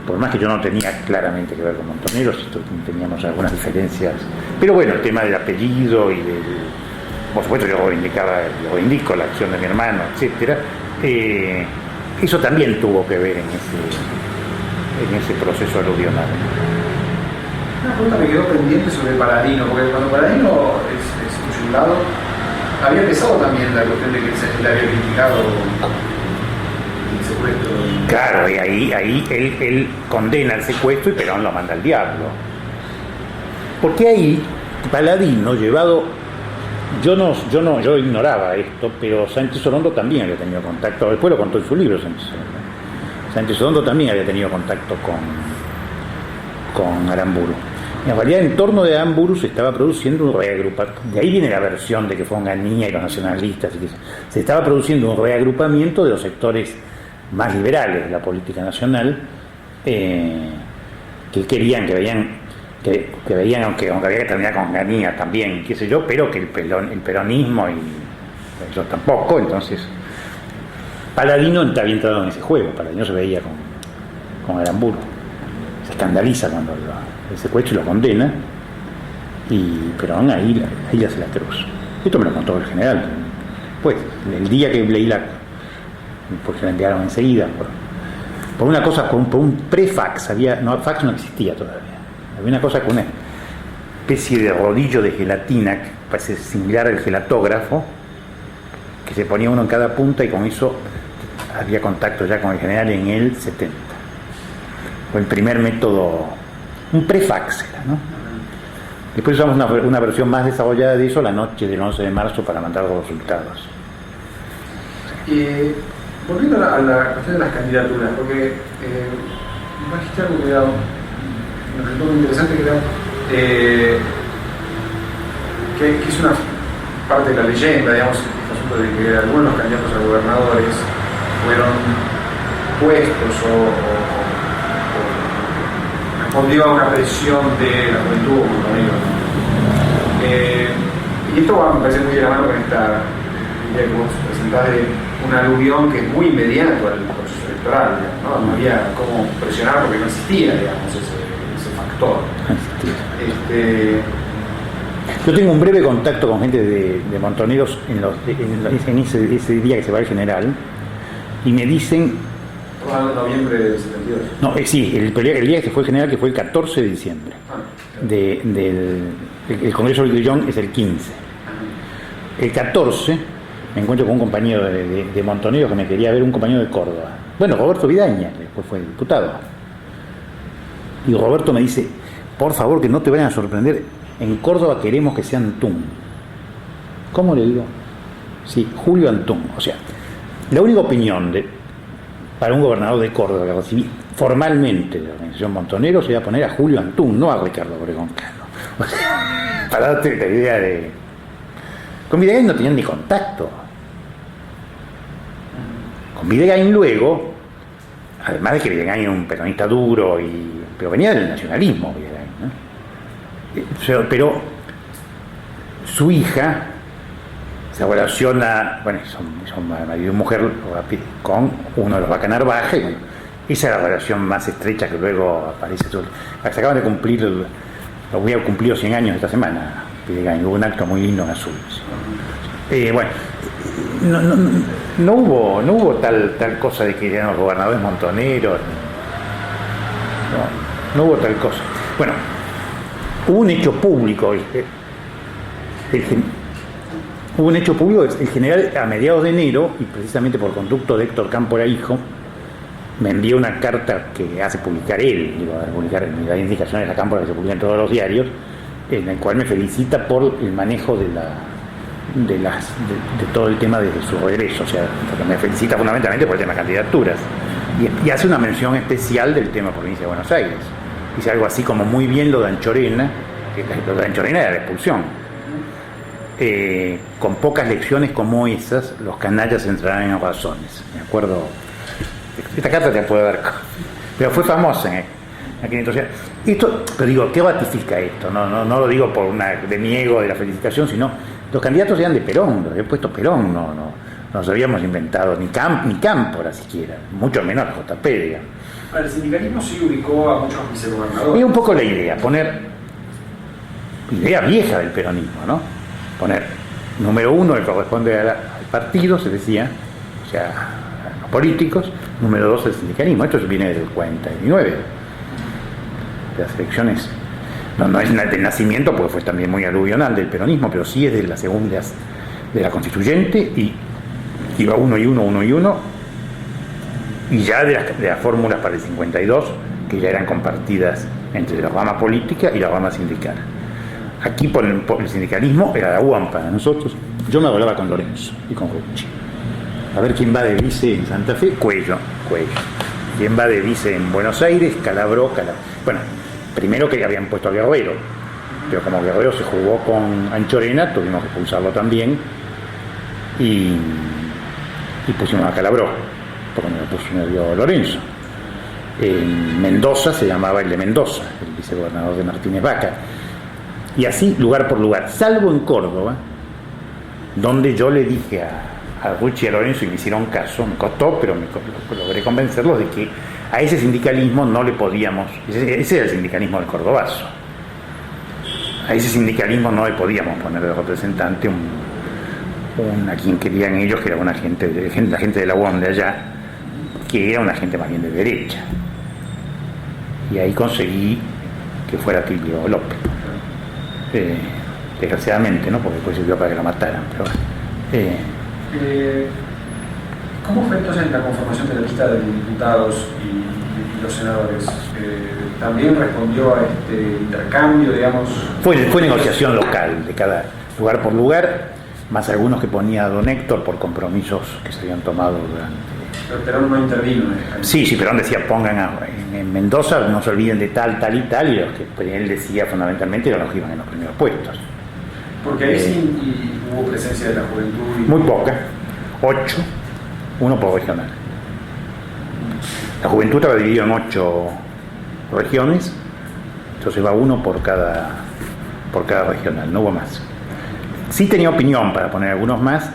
Speaker 1: por más que yo no tenía claramente que ver con Montoneros, teníamos algunas diferencias, pero bueno, el tema del apellido y por supuesto yo reivindico la acción de mi hermano, etcétera, eso también tuvo que ver en ese proceso aluvional.
Speaker 3: Una pregunta me quedó pendiente sobre Paladino, porque cuando Paladino es fusilado, había empezado también la cuestión de que él había criticado el secuestro.
Speaker 1: Claro, y ahí él condena el secuestro y Perón lo manda al diablo. Porque ahí Paladino, llevado, yo ignoraba esto, pero Sánchez Orondo también había tenido contacto, después lo contó en su libro Sánchez Orondo también había tenido contacto con Aramburu. En realidad, en torno de Aramburu se estaba produciendo un reagrupamiento. De ahí viene la versión de que fue una niña y los nacionalistas. Y que se estaba produciendo un reagrupamiento de los sectores más liberales de la política nacional, que querían, que veían, aunque había que terminar con Ganía también, qué sé yo, pero que el peronismo y ellos tampoco. Entonces, Paladino había entrado en ese juego. Paladino se veía con Aramburu. Se escandaliza cuando el secuestro y lo condena, y Perón ahí le hace la cruz. Esto me lo contó el general. Pues, el día que leí porque se la enviaron enseguida, por una cosa, por un prefax, fax no existía todavía. Había una cosa con una especie de rodillo de gelatina, que parece similar al gelatógrafo, que se ponía uno en cada punta, y con eso había contacto ya con el general en el 70. Fue el primer método, un prefax era, ¿no? Después usamos una versión más desarrollada de eso la noche del 11 de marzo para mandar los resultados.
Speaker 3: Volviendo a la cuestión de las candidaturas, porque me dijiste algo que me resultó muy interesante, que es una parte de la leyenda, digamos, el asunto de que algunos candidatos a gobernadores fueron puestos o respondió a una presión de la juventud y esto me parece muy de la mano con esta idea que vos presentás de un aluvión que es muy inmediato al proceso electoral, ¿no? No había cómo presionar porque no existía, digamos, ese factor.
Speaker 1: Yo tengo un breve contacto con gente de Montoneros en ese día que se va el general, y me dicen...
Speaker 3: ¿En noviembre del 72?
Speaker 1: No, sí, el día que fue el general, que fue el 14 de diciembre. El Congreso del Grillón es el 15. El 14 me encuentro con un compañero de Montoneros que me quería ver, un compañero de Córdoba. Bueno, Roberto Vidaña, que después fue diputado. Y Roberto me dice, por favor, que no te vayan a sorprender, en Córdoba queremos que sea Antún. ¿Cómo le digo? Sí, Julio Antún. O sea, la única opinión para un gobernador de Córdoba que recibí formalmente de la organización Montoneros se iba a poner a Julio Antún, no a Ricardo Obregón Cano. O sea, para darte la idea de... Con Videgain no tenían ni contacto. Con Videgain luego, además de que Videgain era un peronista duro, pero venía del nacionalismo Videgain, ¿no? Pero su hija se relaciona, bueno, son marido y mujer, con uno de los Bacanarvaje. Bueno, esa es la relación más estrecha que luego aparece. Se acaban de cumplir, lo voy a cumplir 100 años esta semana, Videgain. Hubo un acto muy lindo en Azul. Bueno, no hubo tal cosa de que eran los gobernadores montoneros. No hubo tal cosa. Bueno, hubo un hecho público. Hubo un hecho público, el general a mediados de enero, y precisamente por conducto de Héctor Cámpora hijo, me envió una carta que hace publicar él, hay indicaciones a Cámpora que se publican en todos los diarios, en el cual me felicita por el manejo de todo el tema de su regreso, o sea, me felicita fundamentalmente por el tema de candidaturas, y hace una mención especial del tema provincia de Buenos Aires. Dice algo así como muy bien lo de Anchorena, que lo de Anchorena era la expulsión. Con pocas lecciones como esas, los canallas entrarán en razones. Me acuerdo, esta carta te puede dar, pero fue famosa en aquel entonces. Pero digo, ¿qué ratifica esto? No lo digo por de mi ego de la felicitación, sino los candidatos eran de Perón, los había puesto Perón, no nos habíamos inventado ni Cámpora siquiera, mucho menos JP, digamos.
Speaker 3: El sindicalismo sí ubicó a muchos vicegobernadores.
Speaker 1: Y un poco la idea vieja del peronismo, ¿no? Poner número 1 que corresponde al partido, se decía, o sea, a los políticos, número 2 el sindicalismo. Esto viene del 49, de las elecciones. no es del nacimiento, porque fue también muy aluvional del peronismo, pero sí es de las segundas de la constituyente, y iba uno y uno, y ya de las fórmulas para el 52, que ya eran compartidas entre la rama política y la rama sindical. Aquí por el sindicalismo era la UAM para nosotros. Yo me hablaba con Lorenzo y con Rucci. A ver quién va de vice en Santa Fe, Cuello. Quién va de vice en Buenos Aires, Calabró. Bueno, primero que habían puesto a Guerrero, pero como Guerrero se jugó con Anchorena, tuvimos que expulsarlo también, y pusimos a Calabró, porque me lo puso medio Lorenzo. En Mendoza se llamaba el de Mendoza, el vicegobernador de Martínez Vaca, y así lugar por lugar, salvo en Córdoba, donde yo le dije a Rucci y a Lorenzo, y me hicieron caso, me costó, pero logré convencerlos de que a ese sindicalismo no le podíamos, ese era el sindicalismo del cordobazo, a ese sindicalismo no le podíamos poner de representante a quien querían ellos, que era la gente de la UAM de allá, que era una gente más bien de derecha. Y ahí conseguí que fuera Tilio López. Desgraciadamente, ¿no? Porque después sirvió para que lo mataran. Pero,
Speaker 3: ¿Cómo fue entonces la conformación de la lista de diputados y los senadores? ¿También respondió a este intercambio, digamos?
Speaker 1: Fue negociación local, de cada lugar por lugar, más algunos que ponía don Héctor por compromisos que se habían tomado durante...
Speaker 3: Pero Perón no intervino.
Speaker 1: Sí, Perón decía, pongan en Mendoza, no se olviden de tal y tal, y los que él decía fundamentalmente eran los que iban en los primeros puestos.
Speaker 3: Porque ahí sí hubo presencia de la juventud.
Speaker 1: Muy poca, 8, uno por regional. La juventud estaba dividida en 8 regiones, entonces va uno por cada regional, no hubo más. Sí tenía opinión para poner algunos más,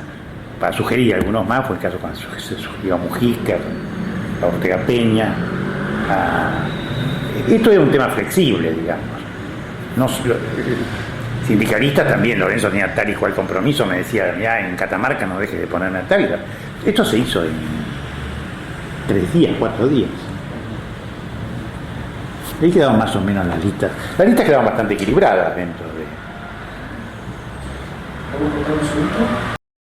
Speaker 1: para sugerir algunos más, fue el caso cuando se sugirió a Mujica, a Ortega Peña. Esto era un tema flexible, digamos. Sindicalistas también, Lorenzo tenía tal y cual compromiso, me decía, ya en Catamarca no dejes de ponerme a tal. Esto se hizo en 3 días, 4 días. Ahí quedaban más o menos las listas. Las listas quedaban bastante equilibradas dentro de...
Speaker 3: ¿Vamos a contar un segundo?